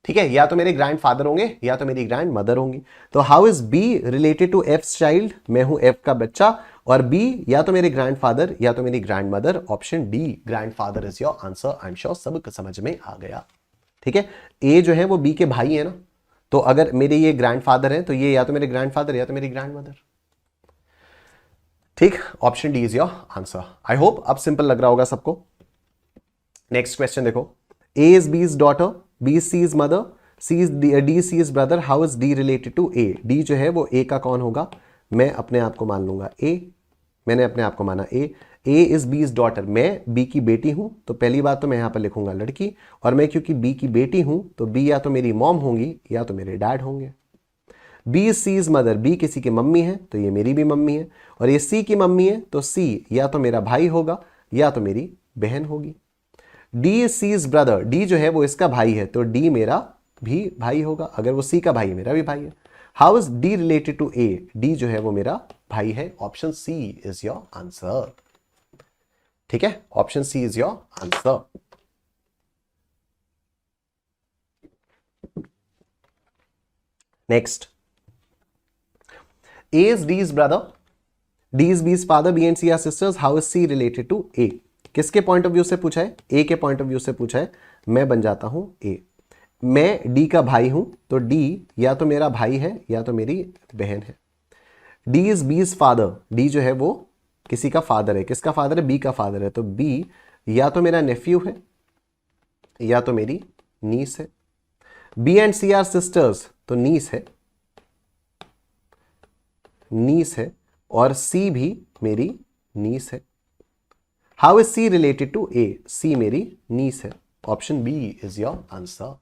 ठीक है, या तो मेरे ग्रैंड फादर होंगे या तो मेरी ग्रैंड मदर होंगी। तो how is B related to F's child? मैं हूं F का बच्चा, और B या तो मेरे ग्रैंड फादर या तो मेरी grand mother. Option D, grand father is your answer. I am sure सबको समझ में आ गया। ठीक है, A जो है वो B के भाई है ना, तो अगर मेरे ये ग्रैंड फादर है तो ये या तो मेरे ग्रैंड फादर या तो मेरी ग्रैंड मदर। ठीक, option D is your answer. I hope अब सिंपल लग रहा होगा सबको। नेक्स्ट क्वेश्चन देखो, A is B's daughter, B is C's mother, D is C's brother. How is D related to A? D जो है वो A का कौन होगा? मैं अपने आप को मान लूंगा A। मैंने अपने आप को माना A। A is B's daughter, मैं B की बेटी हूं, तो पहली बात तो मैं यहां पर लिखूंगा लड़की, और मैं क्योंकि B की बेटी हूं तो B या तो मेरी मॉम होंगी या तो मेरे डैड होंगे। B is C's mother, B किसी की मम्मी है तो ये मेरी भी मम्मी है, और ये C की मम्मी है तो C या तो मेरा भाई होगा या तो मेरी बहन होगी। D is C's brother, D जो है वो इसका भाई है तो D मेरा भी भाई होगा, अगर वो C का भाई है मेरा भी भाई है। How is D related to A? D जो है वो मेरा भाई है। Option C is your answer. ठीक है, option C is your answer. Next, A is D's brother, D is B's father, B and C are sisters. How is C related to A? किसके point of view से पूछा है? ए के point of view से पूछा है। मैं बन जाता हूं ए। मैं डी का भाई हूं, तो डी या तो मेरा भाई है या तो मेरी बहन है। D is B is father. D जो है वो किसी का फादर है। किसका फादर है? बी का फादर है। तो बी या तो मेरा नेफ्यू है या तो मेरी नीस है। B and C are sisters, तो नीस है, नीस है, और सी भी मेरी नीस है। How is C related to A? C मेरी नीस है। Option B is your answer.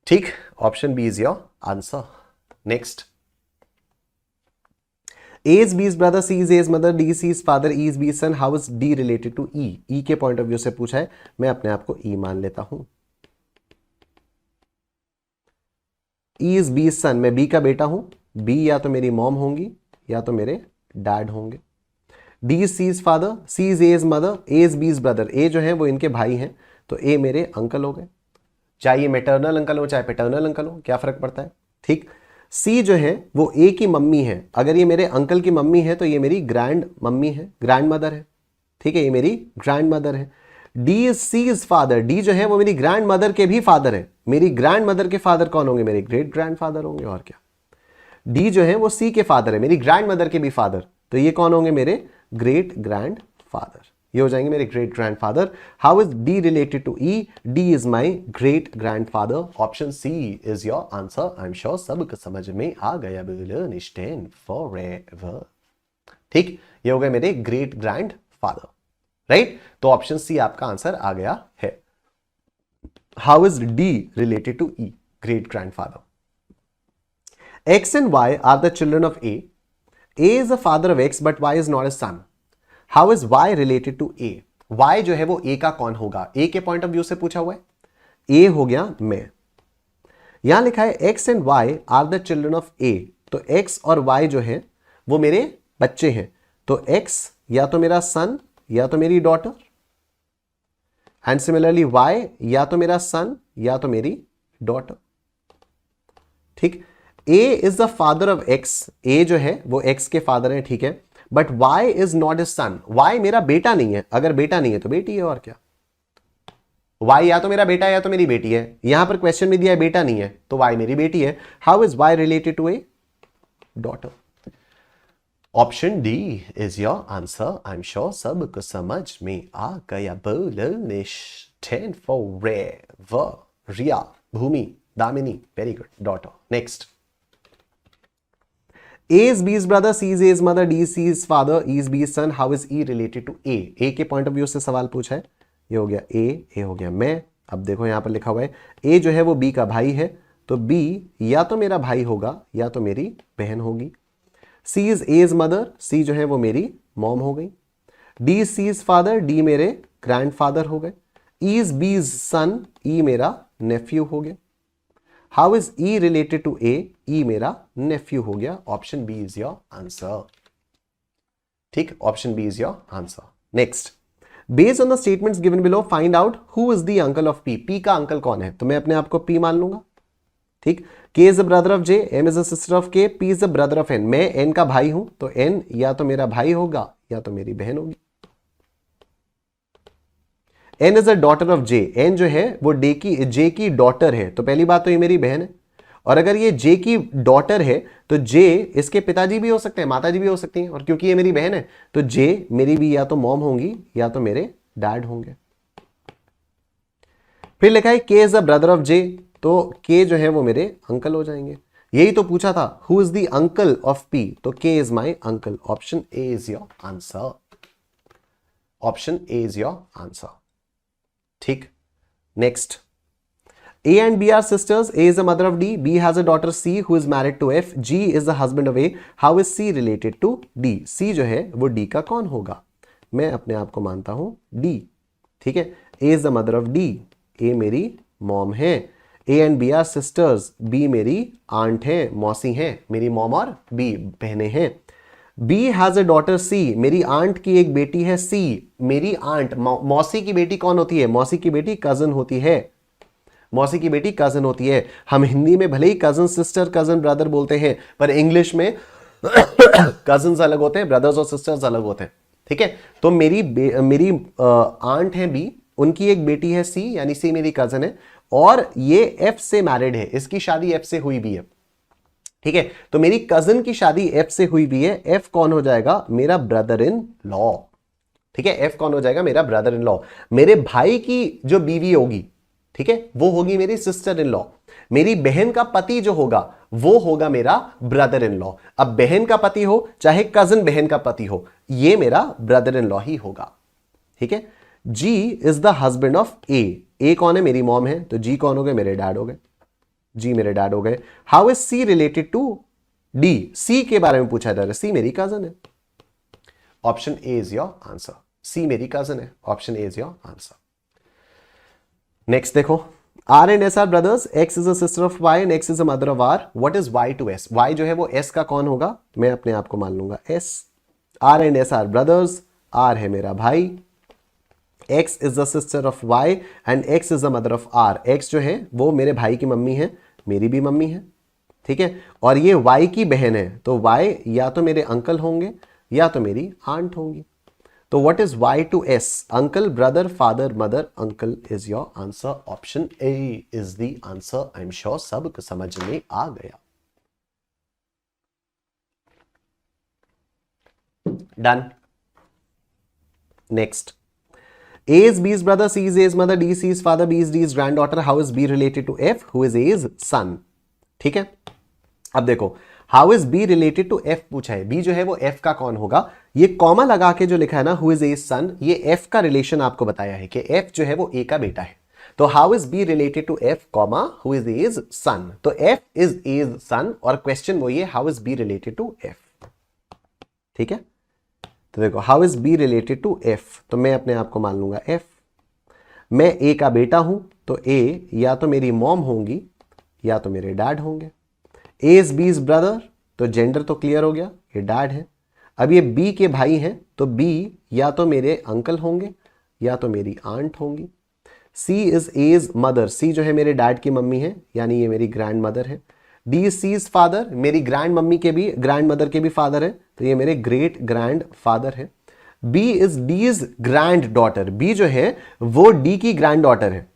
ठीक, option B is your answer. Next, A is B's brother, C is A's mother, D is C's father, E is B's son. How is D related to E? E के point of view से पूछा है, मैं अपने आप को E मान लेता हूं। E is B's son, मैं B का बेटा हूं। B या तो मेरी मॉम होंगी या तो मेरे डैड होंगे। D is C's father, C is A's mother, A is B's brother. A जो है वो इनके भाई हैं, तो A मेरे अंकल हो गए। चाहे ये मैटरनल अंकल हो चाहे पैटर्नल अंकल हो, क्या फर्क पड़ता है? ठीक। सी जो है वो ए की मम्मी है। अगर ये मेरे अंकल की मम्मी है तो ये मेरी grand mummy grandmother mother है। ठीक है, ये मेरी ग्रैंड मदर है। D is C is father. D जो है वो मेरी ग्रैंड मदर के भी फादर है। मेरी ग्रैंड मदर के फादर कौन होंगे? मेरे ग्रेट ग्रैंड फादर होंगे, और क्या। डी जो है वो सी के फादर है, मेरी ग्रैंड मदर के भी फादर, तो ये कौन होंगे? मेरे ग्रेट ग्रैंड फादर। ये हो जाएंगे मेरे great grandfather. How is D related to E? D is my great grandfather. Option C is your answer. I am sure सबको समझ में आ गया। Stand forever. ठीक, ये हो गए मेरे ग्रेट ग्रैंडफादर, राइट। तो ऑप्शन सी आपका आंसर आ गया है। How is D related to E? Great grandfather. X and Y are the children of A. A is the father of X, but Y is not his son. How is Y related to A? Y जो है वो A का कौन होगा? A के point of view से पूछा हुआ है। A हो गया मैं। यहां लिखा है X and Y are the children of A. तो X और Y जो है वो मेरे बच्चे हैं। तो X या तो मेरा सन या तो मेरी डॉटर, एंड सिमिलरली Y या तो मेरा सन या तो मेरी डॉटर। ठीक, A is the father of X. A जो है वो X के फादर है, ठीक है, but Y is not his son. Y मेरा बेटा नहीं है. अगर बेटा नहीं है तो बेटी है, और क्या. Y या तो मेरा बेटा है या तो मेरी बेटी है. यहां पर क्वेश्चन में दिया है बेटा नहीं है, तो Y मेरी बेटी है. How is Y related to A daughter? Option D is your answer. I am sure सबको समझ में आ गया. बोलो Nishchay forever. Riya, Bhoomi, Damini, very good. Daughter. Next. A is B's brother, C is A's mother, D is C's father, E is B's son. How is E related to A? A के point of view से सवाल पूछा है. ये हो गया A हो गया मैं. अब देखो यहां पर लिखा हुआ है A जो है वो B का भाई है, तो B या तो मेरा भाई होगा या तो मेरी बहन होगी. C is A's mother, C जो है वो मेरी मॉम हो गई. D is C's father, D मेरे ग्रैंडफादर हो गए. E is B's son, E मेरा नेफ्यू हो गया. How is E related to A? E मेरा नेफ्यू हो गया. Option B is your answer. ठीक, option B is your answer. Next. Based on the statements given below find out who is the uncle of P. P का uncle कौन है? तो मैं अपने आप को पी मान लूंगा. ठीक. K is the brother of J, M is the sister of K, P is the brother of N. मैं एन का भाई हूं, तो एन या तो मेरा भाई होगा या तो मेरी बहन होगी. N is a daughter of J. N जो है वो जे की डॉटर है, तो पहली बात तो ये मेरी बहन है. और अगर ये जे की डॉटर है तो जे इसके पिताजी भी हो सकते हैं, माताजी भी हो सकती हैं. और क्योंकि ये मेरी बहन है तो जे मेरी भी या तो मॉम होंगी या तो मेरे डैड होंगे. फिर लिखा है के इज द ब्रदर ऑफ जे, तो के जो है वो मेरे अंकल हो जाएंगे. यही तो पूछा था, who is the uncle of P, तो के is my uncle. Option A is your answer. Option A is your answer. ठीक. Next. A and B are sisters. A is the mother of D. B has a daughter C who is married to F. G is the husband of A. How is C related to D? C जो है वो D का कौन होगा? मैं अपने आप को मानता हूं D. ठीक है. A is the mother of D. A मेरी मॉम है. A and B are sisters. B मेरी आंट है, मौसी है. मेरी मॉम और B बहनें हैं. B has a daughter C. मेरी आंट की एक बेटी है C. मेरी आंट, मौसी की बेटी कौन होती है? मौसी की बेटी कजन होती है. मौसी की बेटी कजन होती है. हम हिंदी में भले ही कजन सिस्टर, कजन ब्रदर बोलते हैं, पर इंग्लिश में कजन्स अलग होते हैं, ब्रदर्स और सिस्टर्स अलग होते हैं. ठीक है। तो मेरी आंट है बी, उनकी एक बेटी है सी, यानी सी मेरी कजन है, और ये एफ से मैरिड है, इसकी शादी एफ से हुई भी है। ठीक है, तो मेरी कजन की शादी एफ से हुई भी है। एफ कौन हो जाएगा? मेरा ब्रदर इन लॉ। ठीक है, एफ कौन हो जाएगा? मेरा ब्रदर इन लॉ। मेरे भाई की जो बीवी होगी, ठीक है, वो होगी मेरी सिस्टर इन लॉ। मेरी बहन का पति जो होगा वो होगा मेरा ब्रदर इन लॉ। अब बहन का पति हो चाहे कजन बहन का पति हो, ये मेरा ब्रदर इन लॉ ही होगा। ठीक है, जी इज द हस्बैंड ऑफ ए। ए कौन है? मेरी मॉम है, तो जी कौन हो गए? मेरे डैड हो गए। जी मेरे डैड हो गए। How is C related to D? C के बारे में पूछा जा रहा है, सी मेरी कजन है। Option A is your answer, C मेरी कजन है। Option A is your answer. Next देखो, R and S are brothers, X is a sister of Y and X is a mother of R. What is Y to S? Y जो है वो S का कौन होगा? मैं अपने आप को मान लूंगा S. R and S are brothers, R है मेरा भाई, X is the sister of Y and X is the mother of R. X जो है वो मेरे भाई की मम्मी है, मेरी भी मम्मी है। ठीक है, और ये वाई की बहन है, तो वाई या तो मेरे अंकल होंगे या तो मेरी आंट होंगी। तो what is Y to S? Uncle, brother, father, mother, uncle is your answer. Option A is the answer. I am sure सब समझ में आ गया। Done. Next, A is B's brother, C is A's mother, D is C's father, B is D's granddaughter. How is B related to F, who is A's son? ठीक है, अब देखो how is B related to F पूछा है। B जो है वो F का कौन होगा? ये कॉमा लगा के जो लिखा है ना who is A's son, ये F का रिलेशन आपको बताया है कि F जो है वो A का बेटा है। तो how is B related to F, who is A's son? तो F is A's son और क्वेश्चन वो ये how is B related to F। ठीक है, तो देखो how is B related to F, तो मैं अपने आप को मान लूंगा एफ। मैं ए का बेटा हूं, तो ए या तो मेरी मॉम होंगी या तो मेरे डैड होंगे। A is B is brother, तो जेंडर तो क्लियर हो गया, ये डैड है। अब ये बी के भाई हैं, तो बी या तो मेरे अंकल होंगे या तो मेरी आंट होंगी। सी इज एज मदर, सी जो है मेरे डैड की मम्मी है, यानी ये मेरी ग्रैंड मदर है। D is C is father, मेरी ग्रैंड मम्मी के भी, ग्रैंड मदर के भी फादर है, तो ये मेरे ग्रेट ग्रैंड फादर है। B is D is granddaughter, B जो है वो डी की ग्रैंड डॉटर है।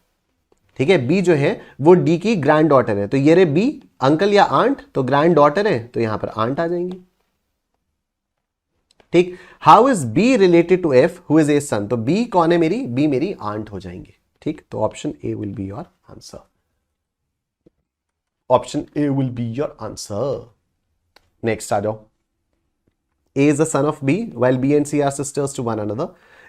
ठीक है, बी जो है वो डी की ग्रैंड डॉटर है, तो ये रे बी अंकल या आंट, तो ग्रैंड डॉटर है तो यहां पर आंट आ जाएंगी। ठीक, how is B related to F, who is a son, तो बी कौन है मेरी? बी मेरी आंट हो जाएंगे। ठीक, तो option A will be your answer. Option A will be your answer. Next आ जाओ, A is the son of B, while B and C are sisters to one another.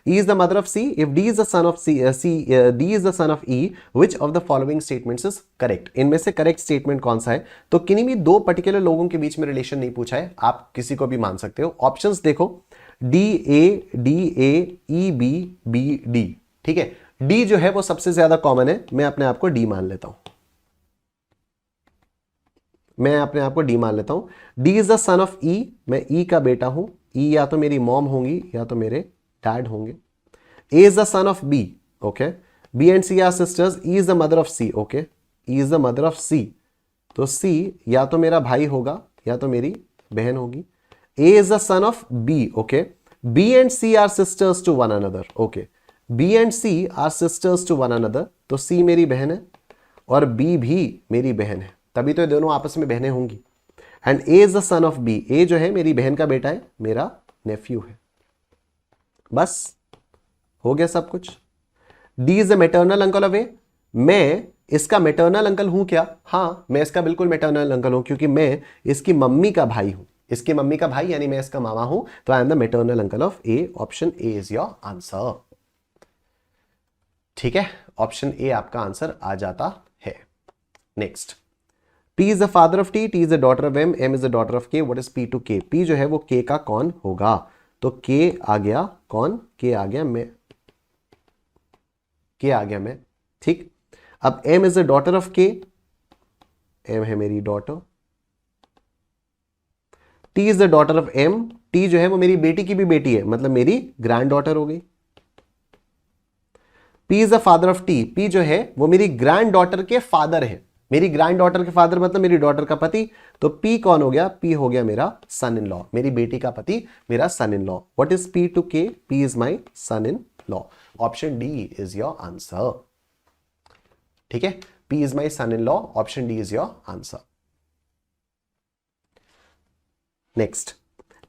E is the mother of C. If D is the son of D is the son of E, which of the following statements is correct? इनमें से correct statement कौन सा है? तो किन्हीं भी दो particular लोगों के बीच में रिलेशन नहीं पूछा है, आप किसी को भी मान सकते हो। ऑप्शंस देखो, D A, E B, B D। ठीक है, D जो है वो सबसे ज्यादा कॉमन है, मैं अपने आप को D मान लेता हूं। मैं अपने आप को डी मान लेता हूं। D is the son of E, मैं ई का बेटा हूं। ई या तो मेरी मॉम होंगी या तो मेरे डैड होंगे। A is the son of B, okay. B and C are sisters, E is the mother of C, okay. E is the mother of C, तो सी या तो मेरा भाई होगा या तो मेरी बहन होगी। A is the son of B, okay. B and C are sisters to one another, okay. B and C are sisters to one another, तो सी मेरी बहन है और बी भी मेरी बहन है, तभी तो ये दोनों आपस में बहनें होंगी। And A is the son of B, A जो है मेरी बहन का बेटा है, मेरा नेफ्यू है। बस हो गया सब कुछ। D is the maternal uncle of A, मैं इसका मेटर्नल अंकल हूं क्या? हाँ, मैं इसका बिल्कुल मेटर्नल अंकल हूं, क्योंकि मैं इसकी मम्मी का भाई हूं। इसकी मम्मी का भाई यानी मैं इसका मामा हूं, तो I am the maternal uncle of A. Option A is your answer. ठीक है, ऑप्शन ए आपका आंसर आ जाता है। Next, P is the father of T, T is the daughter of M, M is the daughter of K. What is P to K? P जो है वो K का कौन होगा? तो K आ गया कौन? K आ गया मैं, K आ गया मैं। ठीक, अब M is the daughter of K, M है मेरी daughter. T is the daughter of M, T जो है वो मेरी बेटी की भी बेटी है, मतलब मेरी ग्रैंड डॉटर हो गई। P is the father of T, P जो है वो मेरी ग्रैंड डॉटर के फादर है, मेरी ग्रैंड डॉटर के फादर मतलब मेरी डॉटर का पति, तो पी कौन हो गया? पी हो गया मेरा सन इन लॉ, मेरी बेटी का पति मेरा son in law. What is P to K? P is my son in law. Option D is your answer. ठीक है, P is my son in law, option D is your answer. Next,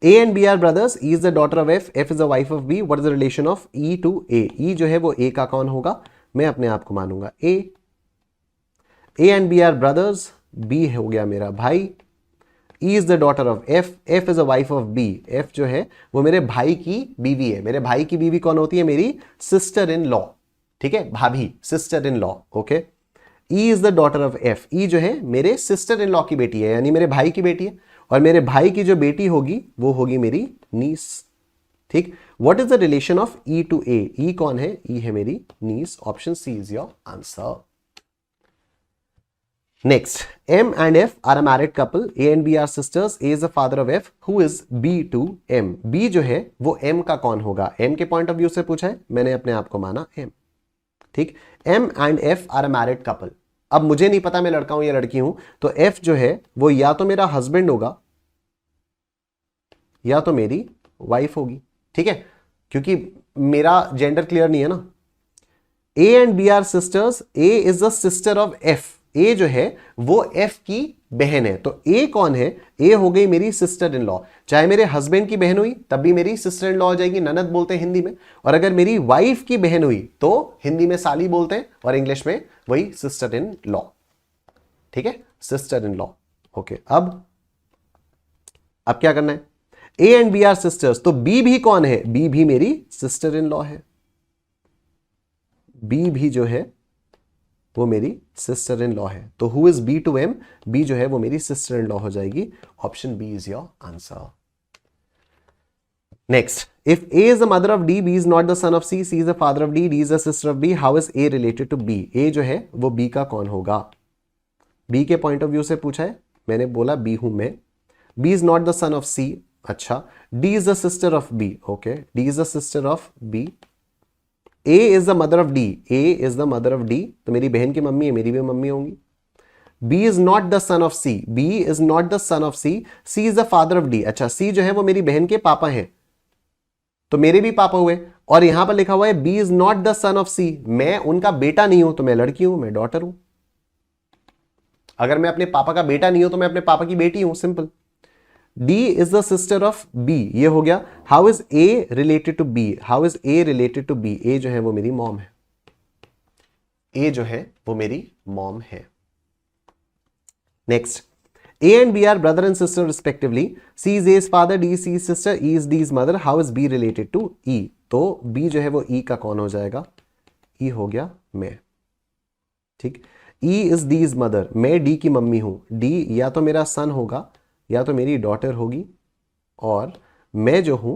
A and B are brothers. E is the daughter of F. F is the wife of B. What is the relation of E to A? E जो है वो A का कौन होगा? मैं अपने आप को मानूंगा A. A and B are brothers. B हो गया मेरा भाई. E is the daughter of F. F is the wife of B. F जो है वो मेरे भाई की बीवी है. मेरे भाई की बीवी कौन होती है? मेरी सिस्टर इन लॉ. ठीक है, भाभी, sister in law. Okay. E is the daughter of F. E जो है मेरे सिस्टर इन लॉ की बेटी है, यानी मेरे भाई की बेटी है, और मेरे भाई की जो बेटी होगी वो होगी मेरी नीस. ठीक. What is the relation of E to A? E कौन है? ई है मेरी niece. Option C is your answer. Next, M and F are a married couple. A and B are sisters. A is the father of F. Who is B to M? B जो है वो M का कौन होगा? M के point of view से पूछा है, मैंने अपने आप को माना एम. ठीक. M and F are a married couple. अब मुझे नहीं पता मैं लड़का हूं या लड़की हूं, तो एफ जो है वो या तो मेरा हस्बैंड होगा या तो मेरी वाइफ होगी. ठीक है, क्योंकि मेरा जेंडर क्लियर नहीं है ना. A and B are sisters. A is the sister of F. A जो है वो एफ की बहन है, तो ए कौन है? ए हो गई मेरी सिस्टर इन लॉ. चाहे मेरे हस्बैंड की बहन हुई तब भी मेरी सिस्टर इन लॉ हो जाएगी, ननद बोलते हैं हिंदी में. और अगर मेरी वाइफ की बहन हुई तो हिंदी में साली बोलते हैं और इंग्लिश में वही सिस्टर इन लॉ. ठीक है, सिस्टर इन लॉ. ओके, अब क्या करना है? A and B are sisters, तो बी भी कौन है? बी भी मेरी सिस्टर इन लॉ है. बी भी जो है वो मेरी सिस्टर इन लॉ है. तो who is B to M? B जो है वो मेरी सिस्टर इन लॉ हो जाएगी. Option B is your answer. Next, if A is the mother of D, B is not the son of C, C is the father of D, D is the sister of B, how is A related to B? A जो है वो B का कौन होगा? B के point of view से पूछा है, मैंने बोला बी हूं मैं. B is not the son of C. अच्छा, D is the sister of B. Okay, D is the sister of B. A is the mother of D. A is the mother of D, तो मेरी बहन की मम्मी है, मेरी भी mummy होंगी. B is not the son of C. B is not the son of C. C is the father of D. अच्छा, सी जो है वो मेरी बहन के पापा हैं, तो मेरे भी पापा हुए. और यहां पर लिखा हुआ है B is not the son of C. मैं उनका बेटा नहीं हूं, तो मैं लड़की हूं, मैं डॉटर हूं. अगर मैं अपने पापा का बेटा नहीं हूं तो मैं अपने पापा की बेटी हूं. Simple. D is the sister of B. ये हो गया. How is A related to B? How is A related to B? A जो है वो मेरी मॉम है. A जो है वो मेरी मॉम है. Next, A and B are brother and sister respectively. C is A's father, D is C's sister, E is D's mother. How is B related to E? तो B जो है वो E का कौन हो जाएगा? E हो गया मैं. ठीक. E is D's mother. मैं D की मम्मी हूं. D या तो मेरा सन होगा या तो मेरी डॉटर होगी, और मैं जो हूं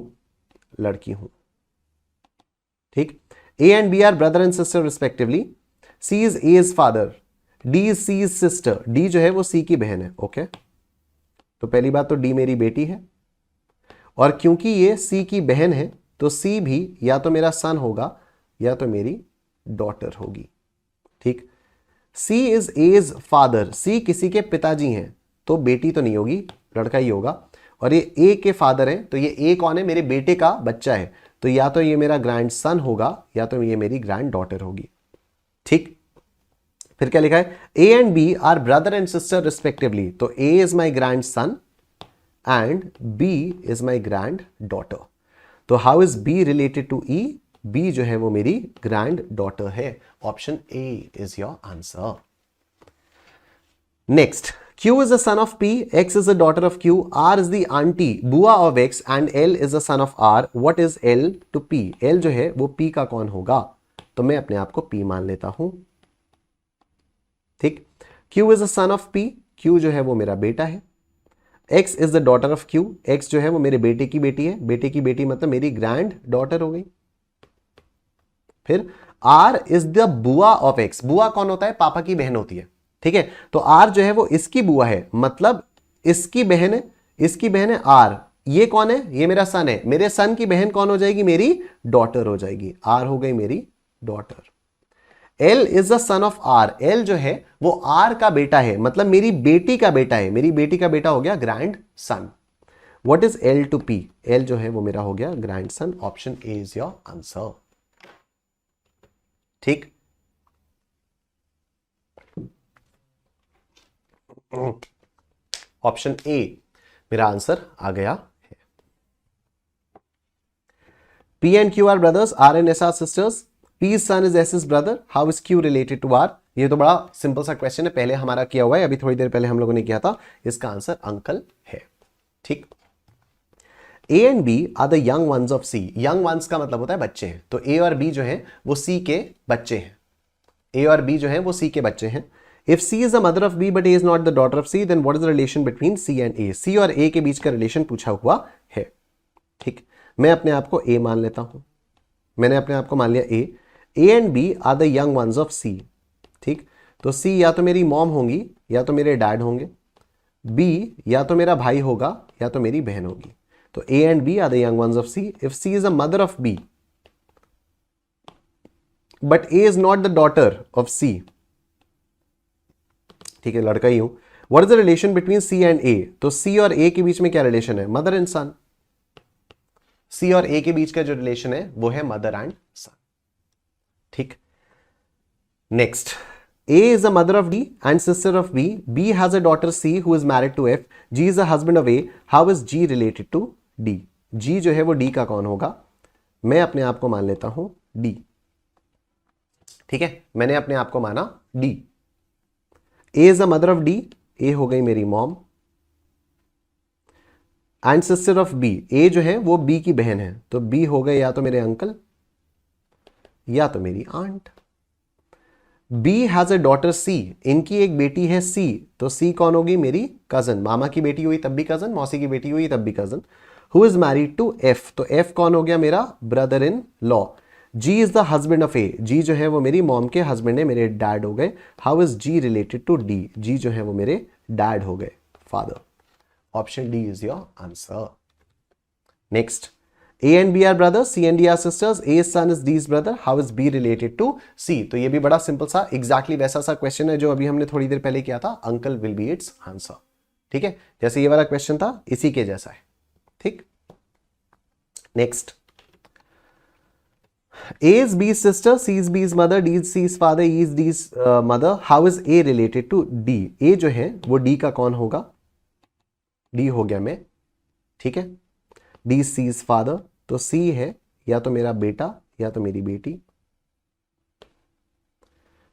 लड़की हूं. ठीक. A and B are brother and sister respectively. C is A's father, D is C is sister. D जो है वो सी की बहन है. ओके, तो पहली बात तो डी मेरी बेटी है, और क्योंकि ये सी की बहन है तो सी भी या तो मेरा सन होगा या तो मेरी डॉटर होगी. ठीक. सी इज एज फादर. सी किसी के पिताजी हैं, तो बेटी तो नहीं होगी, लड़का ही होगा. और ये ए के फादर हैं, तो ये ए कौन है? मेरे बेटे का बच्चा है, तो या तो ये मेरा ग्रैंड सन होगा या तो ये मेरी ग्रैंड डॉटर होगी. ठीक. फिर क्या लिखा है? A and B are brother and sister respectively. तो A is my grandson and B is my granddaughter. तो how is B related to E? B जो है वो मेरी ग्रैंड डॉटर है. Option A is your answer. Next, Q is the son of P, X is the daughter of Q, R is the auntie, बुआ of X and L is the son of R. What is L to P? L जो है वो P का कौन होगा? तो मैं अपने आप को P मान लेता हूं. ठीक. Q is the son of P. Q जो है वो मेरा बेटा है. X is the daughter of Q. X जो है वो मेरे बेटे की बेटी है. बेटे की बेटी मतलब मेरी ग्रैंड डॉटर हो गई. फिर R is the बुआ of X. बुआ कौन होता है? पापा की बहन होती है. ठीक है, तो आर जो है वो इसकी बुआ है, मतलब इसकी बहन है. इसकी बहन है आर. ये कौन है? ये मेरा सन है. मेरे सन की बहन कौन हो जाएगी? मेरी डॉटर हो जाएगी. आर हो गई मेरी daughter. L is the son of R, L जो है वो आर का बेटा है, मतलब मेरी बेटी का बेटा है, मेरी बेटी का बेटा हो गया grand son. What is L two P, L जो है वो मेरा हो गया grand son. Option A is your answer. ठीक, ऑप्शन ए मेरा आंसर आ गया है। P and Q are brothers, R and S are sisters, P's son is S's brother, how is Q related to R? ये तो बड़ा सिंपल सा question है, पहले हमारा किया हुआ है, अभी थोड़ी देर पहले हम लोगों ने किया था। इसका आंसर अंकल है। ठीक, A and B are the young ones of C, young ones का मतलब होता है बच्चे हैं, तो A और B जो है वो C के बच्चे हैं, A और B जो है वो C के बच्चे हैं। If C is the mother of B but A is not the daughter of C, then what is the relation between C and A? C और A के बीच का रिलेशन पूछा हुआ है। ठीक, मैं अपने आप को A मान लेता हूं, मैंने अपने आप को मान लिया A। A and B are the young ones of C। ठीक, तो C या तो मेरी मॉम होंगी या तो मेरे डैड होंगे, B या तो मेरा भाई होगा या तो मेरी बहन होगी। तो A and B are the young ones of C। If C is the mother of B but A is not the daughter of C, ठीक है, लड़का ही हूं, what is the relation between C and A? तो C और A के बीच में क्या relation है? Mother and son. C और A के बीच का जो रिलेशन है वो है मदर एंड सन। ठीक, next, A is the mother of D and sister of B. B has a daughter C who is married to F. G is the husband of A. How is G related to D? G जो है वो D का कौन होगा? मैं अपने आप को मान लेता हूं D। ठीक है, मैंने अपने आप को माना D। A is the mother of D, A हो गई मेरी mom, and sister of B, A जो है वो B की बहन है, तो B हो गए या तो मेरे अंकल या तो मेरी aunt. B has a daughter C, इनकी एक बेटी है C, तो C कौन होगी? मेरी कजन, मामा की बेटी हुई तब भी कजन, मौसी की बेटी हुई तब भी cousin. Who is married to F, तो F कौन हो गया? मेरा brother in law. G is the husband of A, G जो है वो मेरी मॉम के हस्बैंड है, मेरे डैड हो गए। How is G related to D? G जो है वो मेरे डैड हो गए, father. Option D is your answer. Next, A and B are brothers, C and D are sisters, A's son is D's brother, how is B related to C? तो ये भी बड़ा सिंपल सा एग्जैक्टली वैसा सा question है जो अभी हमने थोड़ी देर पहले किया था, uncle will be it's answer. ठीक है, जैसे ये वाला क्वेश्चन था इसी के जैसा है। ठीक, next, A is B's sister, C is B's mother, D is C's father, E is D's mother, how is A related to D? A जो है वो D का कौन होगा? D हो गया मैं। ठीक है, D is C's father, तो C है या तो मेरा बेटा या तो मेरी बेटी।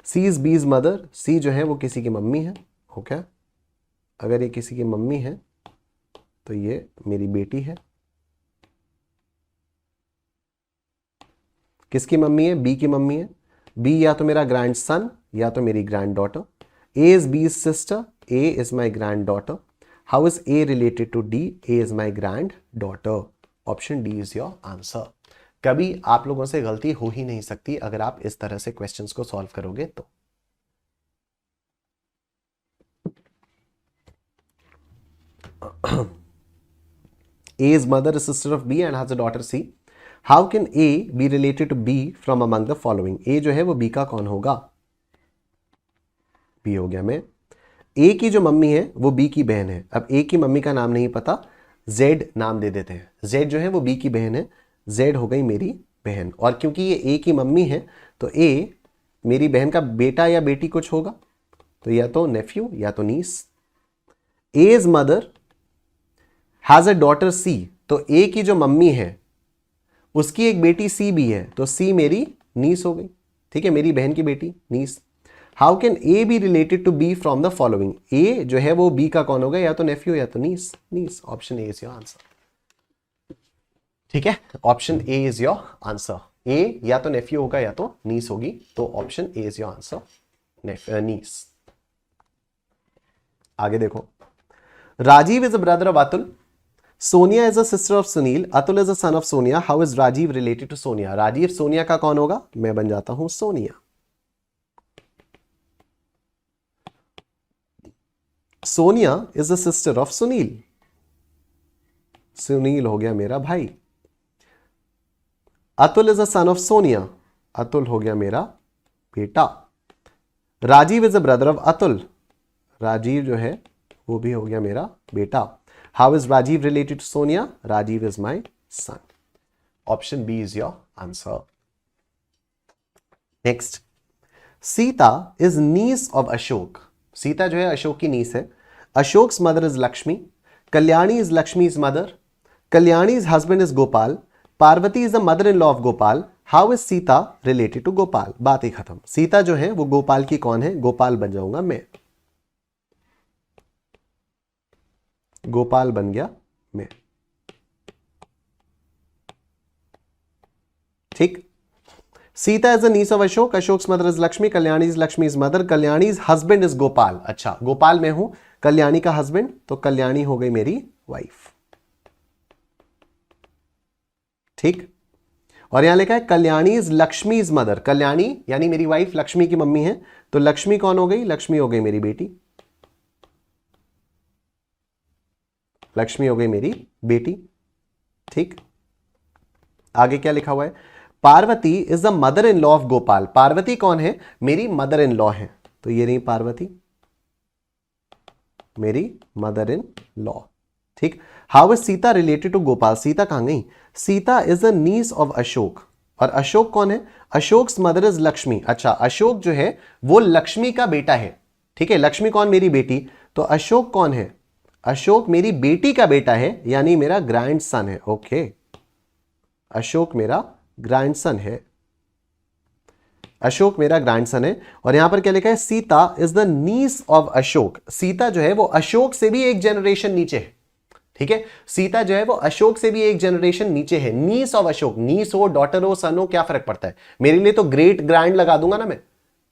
C is B's mother, C जो है वो किसी की मम्मी है। ओके, अगर ये किसी की मम्मी है तो ये मेरी बेटी है। किसकी मम्मी है? B की मम्मी है। B या तो मेरा ग्रैंड सन या तो मेरी grand daughter. A is B's sister, A is my granddaughter. How is A related to D? A is my granddaughter. Option D is your answer. कभी आप लोगों से गलती हो ही नहीं सकती अगर आप इस तरह से क्वेश्चंस को सॉल्व करोगे तो। A's mother is sister of B and has a daughter C. How can A be related to B from among the following? A जो है वो B का कौन होगा? B हो गया मैं। A की जो मम्मी है वो B की बहन है। अब A की मम्मी का नाम नहीं पता, Z नाम दे देते हैं। Z जो है वो B की बहन है, Z हो गई मेरी बहन। और क्योंकि ये A की मम्मी है तो A मेरी बहन का बेटा या बेटी कुछ होगा, तो या तो नेफ्यू या तो नीस। A's mother has a daughter C, तो A की जो मम्मी है उसकी एक बेटी C भी है, तो C मेरी नीस हो गई। ठीक है, मेरी बहन की बेटी niece. How can A be related to B from the following? A जो है वो B का कौन होगा? या तो नेफ्यू या तो niece. Niece, option A is your answer. ठीक है, option A is your answer. A या तो नेफ्यू होगा या तो नीस होगी, तो option A is your answer, niece. आगे देखो, Rajiv is a brother of Atul, Sonia is a sister of Sunil, Atul is a son of Sonia, how is Rajiv related to Sonia? Rajiv Sonia का कौन होगा? मैं बन जाता हूं Sonia. Sonia is the sister of Sunil, Sunil हो गया मेरा भाई। Atul is a son of Sonia, Atul हो गया मेरा बेटा। Rajiv is a brother of Atul, Rajiv जो है वो भी हो गया मेरा बेटा। How is Rajiv related to Sonia, Rajiv is my son. Option B is your answer. Next, Sita is niece of Ashok, Sita जो है अशोक की नीस है। Ashok's mother is Lakshmi, Kalyani is Lakshmi is mother, Kalyani's husband is Gopal, Parvati is the mother in law of Gopal, how is Sita related to Gopal. बात ही खत्म। सीता जो है वो गोपाल की कौन है, गोपाल बन जाऊंगा मैं, गोपाल बन गया मैं। ठीक। Sita is the niece of Ashok, Ashok's mother is Lakshmi, Kalyani is Lakshmi is mother, Kalyani's husband is Gopal. अच्छा, गोपाल में हूं, कल्याणी का हस्बैंड, तो कल्याणी हो गई मेरी वाइफ। ठीक। और यहां लिखा है Kalyani is Lakshmi is mother, Kalyani यानी मेरी वाइफ लक्ष्मी की मम्मी है, तो लक्ष्मी कौन हो गई, लक्ष्मी हो गई मेरी बेटी, लक्ष्मी हो गई मेरी बेटी। ठीक। आगे क्या लिखा हुआ है, Parvati is the mother in law of Gopal, Parvati कौन है, मेरी मदर इन लॉ है, तो ये रही पार्वती मेरी मदर इन लॉ। ठीक। How is Sita related to Gopal, Sita कहां गई, Sita is a niece of Ashok, और अशोक कौन है, अशोक्स मदर इज लक्ष्मी। अच्छा, अशोक जो है वो लक्ष्मी का बेटा है। ठीक है, लक्ष्मी कौन, मेरी बेटी, तो अशोक कौन है, अशोक मेरी बेटी का बेटा है, यानी मेरा ग्रैंड सन है। ओके, अशोक मेरा ग्रैंडसन है, अशोक मेरा ग्रैंडसन है। और यहां पर क्या लिखा है, Sita is the niece of Ashok, Sita जो है वो अशोक से भी एक जनरेशन नीचे है। ठीक है, सीता जो है वो अशोक से भी एक जनरेशन नीचे है। नीस ऑफ अशोक, नीस हो, डॉटर हो, सन हो, क्या फर्क पड़ता है, मेरे लिए तो ग्रेट ग्रैंड लगा दूंगा ना मैं।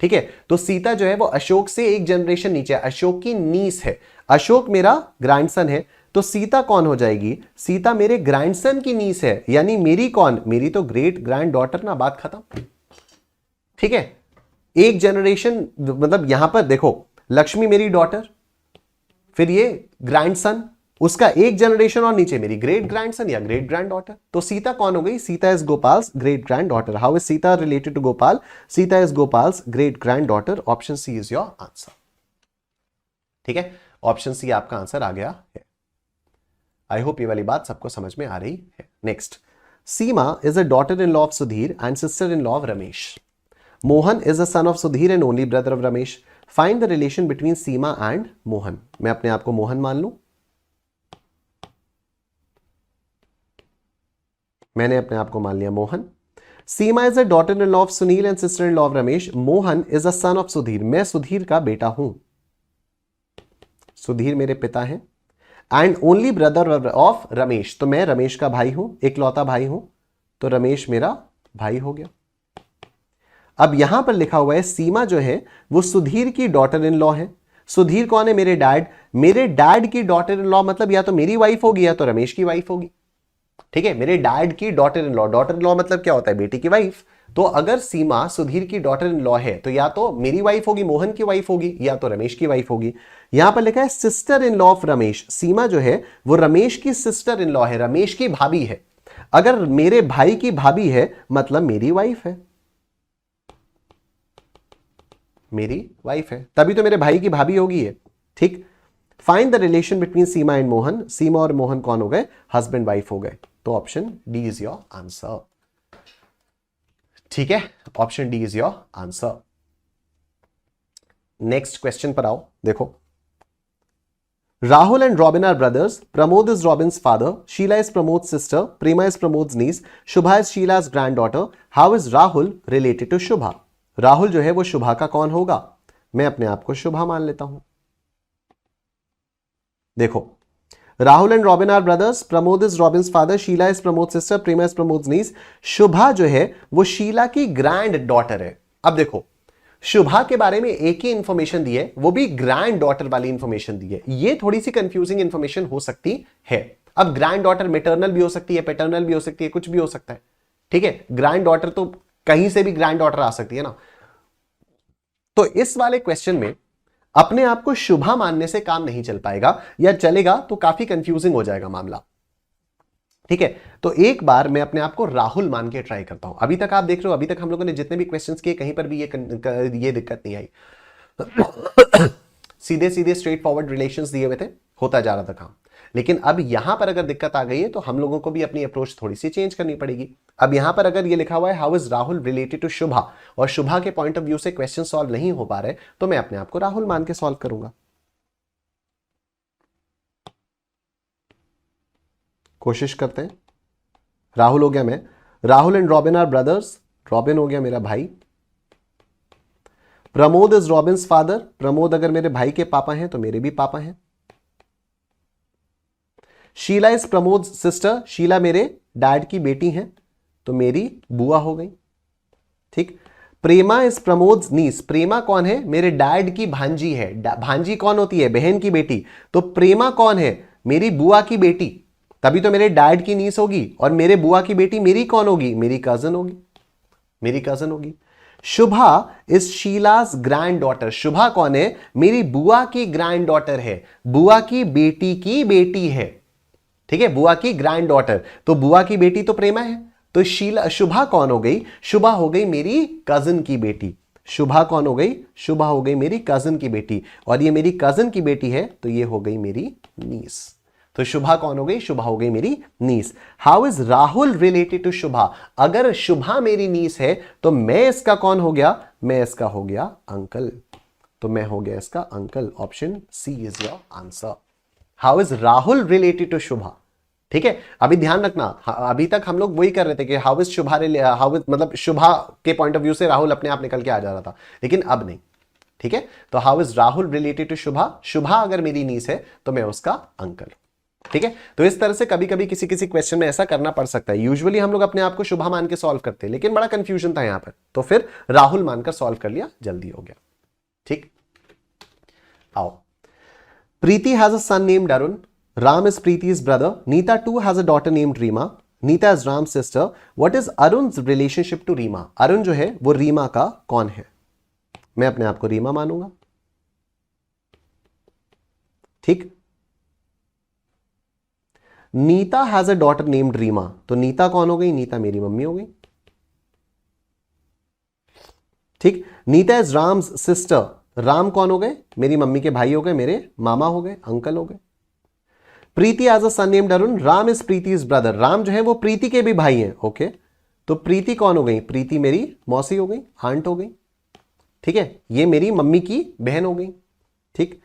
ठीक है, तो सीता जो है वो अशोक से एक जनरेशन नीचे है, अशोक की नीस है, अशोक मेरा ग्रैंडसन है, तो सीता कौन हो जाएगी, सीता मेरे ग्रैंडसन की नीस है, यानी मेरी कौन, मेरी तो ग्रेट ग्रैंड डॉटर ना, बात खत्म। ठीक है, एक जनरेशन, मतलब यहां पर देखो, लक्ष्मी मेरी डॉटर, फिर ये ग्रैंडसन, उसका एक जनरेशन और नीचे मेरी ग्रेट ग्रैंडसन या ग्रेट ग्रैंड डॉटर, तो सीता कौन हो गई, Sita is Gopal's great granddaughter. How is Sita related to Gopal, Sita is Gopal's great granddaughter. Option C is your answer. ठीक है, ऑप्शन सी आपका आंसर आ गया है। आई होप ये वाली बात सबको समझ में आ रही है। Next, Seema is a daughter in law of Sudhir and sister in law of Ramesh. Mohan is a son of Sudhir and only brother of Ramesh. Find the relation between Seema and Mohan. मैं अपने आप को मोहन मान लूं, मैंने अपने आप को मान लिया Mohan. Seema is a daughter in law of Sunil and sister in law of Ramesh. Mohan is a son of Sudhir, मैं सुधीर का बेटा हूं, सुधीर मेरे पिता हैं। And only brother of Ramesh, तो मैं रमेश का भाई हूं, इकलौता भाई हूं, तो रमेश मेरा भाई हो गया। अब यहां पर लिखा हुआ है सीमा जो है वो सुधीर की डॉटर इन लॉ है। सुधीर कौन है, मेरे डैड, मेरे डैड की डॉटर इन लॉ, मतलब या तो मेरी वाइफ होगी या तो रमेश की वाइफ होगी। ठीक है, मेरे डैड की daughter in law, daughter in law मतलब क्या होता है, बेटी की वाइफ। तो अगर सीमा सुधीर की डॉटर इन लॉ है तो या तो मेरी वाइफ होगी, मोहन की वाइफ होगी, या तो रमेश की वाइफ होगी। यहां पर लिखा है sister in law of Ramesh, Seema जो है वो रमेश की सिस्टर इन लॉ है, रमेश की भाभी है। अगर मेरे भाई की भाभी है मतलब मेरी वाइफ है, मेरी वाइफ है, तभी तो मेरे भाई की भाभी होगी है। ठीक। Find the relation between Seema and Mohan. Seema और मोहन कौन हो गए, हस्बैंड वाइफ हो गए, तो option D is your answer. ठीक है, option D is your answer. Next question पर आओ, देखो। Rahul and Robin are brothers, Pramod is Robin's father, Sheela is Pramod sister, Prema is Pramod niece, Shubha is Sheela's granddaughter. How is Rahul related to Shubha. Rahul जो है वो शुभा का कौन होगा, मैं अपने आप को शुभा मान लेता हूं। देखो, Rahul and Robin are brothers, Pramod is Robin's father, Sheela is Pramod sister, Prema is Pramod niece, Shubha जो है वो शीला की ग्रैंड डॉटर है। अब देखो, शुभा के बारे में एक ही इंफॉर्मेशन दी है, वो भी ग्रैंड डॉटर वाली इंफॉर्मेशन दी है, ये थोड़ी सी कंफ्यूजिंग इंफॉर्मेशन हो सकती है। अब ग्रैंड डॉटर मेटर्नल भी हो सकती है, पैटर्नल भी हो सकती है, कुछ भी हो सकता है। ठीक है, ग्रैंड डॉटर तो कहीं से भी ग्रैंड डॉटर आ सकती है ना। तो इस वाले क्वेश्चन में अपने आप को शुभा मानने से काम नहीं चल पाएगा, या चलेगा तो काफी कंफ्यूजिंग हो जाएगा मामला। ठीक है, तो एक बार मैं अपने आप को राहुल मान के ट्राई करता हूं। अभी तक आप देख रहे हो, अभी तक हम लोगों ने जितने भी क्वेश्चंस किए कहीं पर भी ये दिक्कत नहीं आई। सीधे सीधे स्ट्रेट फॉरवर्ड रिलेशंस दिए हुए थे, होता जा रहा था काम। लेकिन अब यहां पर अगर दिक्कत आ गई है तो हम लोगों को भी अपनी अप्रोच थोड़ी सी चेंज करनी पड़ेगी। अब यहां पर अगर ये लिखा हुआ है how is Rahul related to Shubha, और शुभा के पॉइंट ऑफ व्यू से क्वेश्चन सॉल्व नहीं हो पा रहे, तो मैं अपने आप को राहुल मान के सॉल्व करूंगा। कोशिश करते हैं। राहुल हो गया मैं, Rahul and Robin are brothers, Robin हो गया मेरा भाई। Pramod is Robin's father, Pramod अगर मेरे भाई के पापा हैं तो मेरे भी पापा हैं। शीला इज प्रमोद सिस्टर, शीला मेरे डैड की बेटी हैं तो मेरी बुआ हो गई। ठीक। प्रेमा इज प्रमोद नीस, प्रेमा कौन है? मेरे डैड की भांजी है। भांजी कौन होती है? बहन की बेटी। तो प्रेमा कौन है? मेरी बुआ की बेटी, तभी तो मेरे डैड की नीस होगी। और मेरे बुआ की बेटी मेरी कौन होगी? मेरी कजन होगी, मेरी कजन होगी। शुभा इज शीलाज ग्रैंड डॉटर, शुभा कौन है? मेरी बुआ की ग्रैंड डॉटर है, बुआ की बेटी की बेटी है। ठीक है, बुआ की ग्रैंड डॉटर, तो बुआ की बेटी तो प्रेमा है, तो शीला शुभा कौन हो गई? शुभा हो गई मेरी कजन की बेटी। शुभा कौन हो गई? शुभा हो गई मेरी कजन की बेटी, और ये मेरी कजन की बेटी है तो ये हो गई मेरी नीस। तो शुभा कौन हो गई? शुभा हो गई मेरी niece. How is Rahul related to Shubha? अगर शुभा मेरी नीस है तो मैं इसका कौन हो गया? मैं इसका हो गया अंकल, तो मैं हो गया इसका uncle. Option C is your answer. How is Rahul related to Shubha? ठीक है, अभी ध्यान रखना, अभी तक हम लोग वही कर रहे थे कि हाउ इज शुभा, हाउ मतलब शुभा के पॉइंट ऑफ व्यू से राहुल अपने आप निकल के आ जा रहा था, लेकिन अब नहीं। ठीक है, तो how is Rahul related to Shubha? Shubha अगर मेरी नीस है तो मैं उसका अंकल। ठीक है, तो इस तरह से कभी कभी किसी किसी क्वेश्चन में ऐसा करना पड़ सकता है। यूजुअली हम लोग अपने आप को शुभा मान के सॉल्व करते हैं, लेकिन बड़ा कंफ्यूजन था यहां पर, तो फिर राहुल मानकर सॉल्व कर लिया, जल्दी हो गया। ठीक, आओ। Preeti has a son named Arun, Ram is Preeti's brother. Neeta too has a daughter named Reema. Neeta is Ram's sister. What is Arun's relationship to Reema? Arun जो है वो रीमा का कौन है? मैं अपने आप को रीमा मानूंगा। ठीक। Neeta has a daughter named Reema, तो नीता कौन हो गई? नीता मेरी मम्मी हो गई। ठीक। नीता इज राम्स सिस्टर, राम कौन हो गए? मेरी मम्मी के भाई हो गए, मेरे मामा हो गए, अंकल हो गए। Preeti as a son named Arun, Ram is Preeti's brother, Ram जो है वो प्रीति के भी भाई हैं। ओके, तो प्रीति कौन हो गई? प्रीति मेरी मौसी हो गई, आंट हो गई। ठीक है, ये मेरी मम्मी की बहन हो गई। ठीक।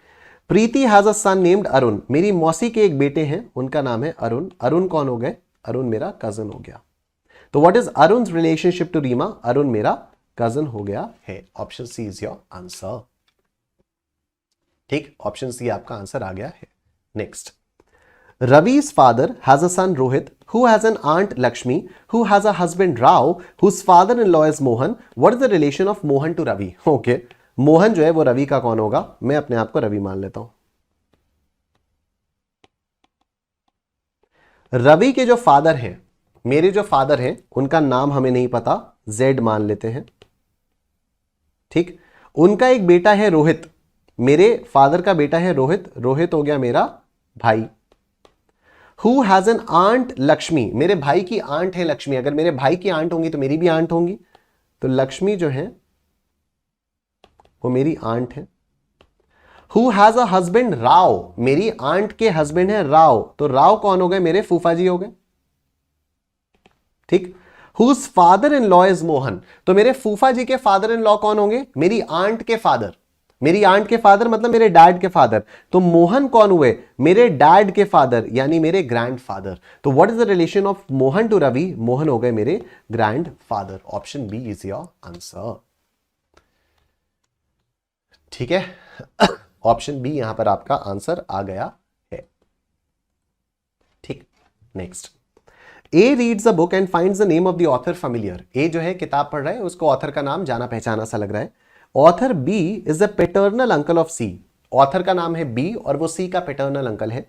Preeti has a son named Arun, मेरी मौसी के एक बेटे हैं, उनका नाम है अरुण। अरुण कौन हो गए? अरुण मेरा कजन हो गया। तो what is Arun relationship to Reema? Arun मेरा कजन हो गया है। Option C is your answer. ठीक, ऑप्शन सी आपका आंसर आ गया है। Next, Ravi's father has a son Rohit, who has an aunt Lakshmi, who has a husband Rao, whose father-in-law is Mohan. What is the relation of Mohan to Ravi? Okay, Mohan जो है वो रवि का कौन होगा? मैं अपने आप को रवि मान लेता हूं। रवि के जो फादर हैं, मेरे जो फादर हैं, उनका नाम हमें नहीं पता, जेड मान लेते हैं। ठीक, उनका एक बेटा है रोहित, मेरे फादर का बेटा है रोहित, रोहित हो गया मेरा भाई। Who has an aunt Lakshmi, मेरे भाई की आंट है लक्ष्मी, अगर मेरे भाई की आंट होंगी तो मेरी भी आंट होंगी, तो लक्ष्मी जो है वो मेरी आंट है। Who has a husband Rao, मेरी आंट के हस्बैंड है राव, तो राव कौन हो गए? मेरे फूफा जी हो गए। ठीक। Whose father in law is Mohan, तो मेरे फूफा जी के फादर इन लॉ कौन होंगे? मेरी आंट के फादर, मेरी आंट के फादर मतलब मेरे डैड के फादर, तो मोहन कौन हुए? मेरे डैड के फादर, यानी मेरे ग्रैंड फादर। तो what is the relation of Mohan to Ravi? Mohan हो गए मेरे grandfather. Option B is your answer. ठीक है, ऑप्शन बी यहां पर आपका आंसर आ गया है। ठीक, next, A reads a book and finds the name of the author familiar. A जो है किताब पढ़ रहा है, उसको ऑथर का नाम जाना पहचाना सा लग रहा है। Author B is the paternal uncle of C, author का नाम है बी और वो सी का पेटर्नल अंकल है।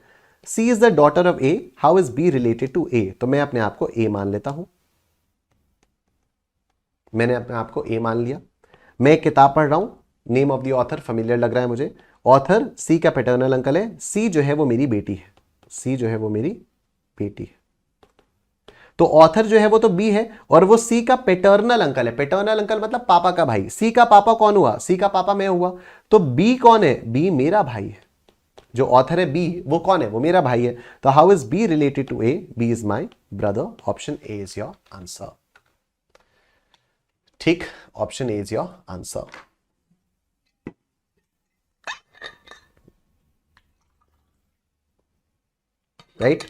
C is the daughter of A, how is B related to A? तो मैं अपने आप को ए मान लेता हूं, मैंने अपने आप को ए मान लिया। मैं एक किताब पढ़ रहा हूं, name of the author familiar लग रहा है मुझे, ऑथर सी का पेटर्नल अंकल है, सी जो है वो मेरी बेटी है, सी जो है वो मेरी बेटी है। तो ऑथर जो है वो तो बी है, और वो सी का पेटर्नल अंकल है। पेटर्नल अंकल मतलब पापा का भाई। सी का पापा कौन हुआ? सी का पापा मैं हुआ। तो बी कौन है? बी मेरा भाई है। जो ऑथर है बी, वो कौन है? वो मेरा भाई है। तो how is B related to A? B is my brother. Option A is your answer. ठीक, option A is your answer. Right,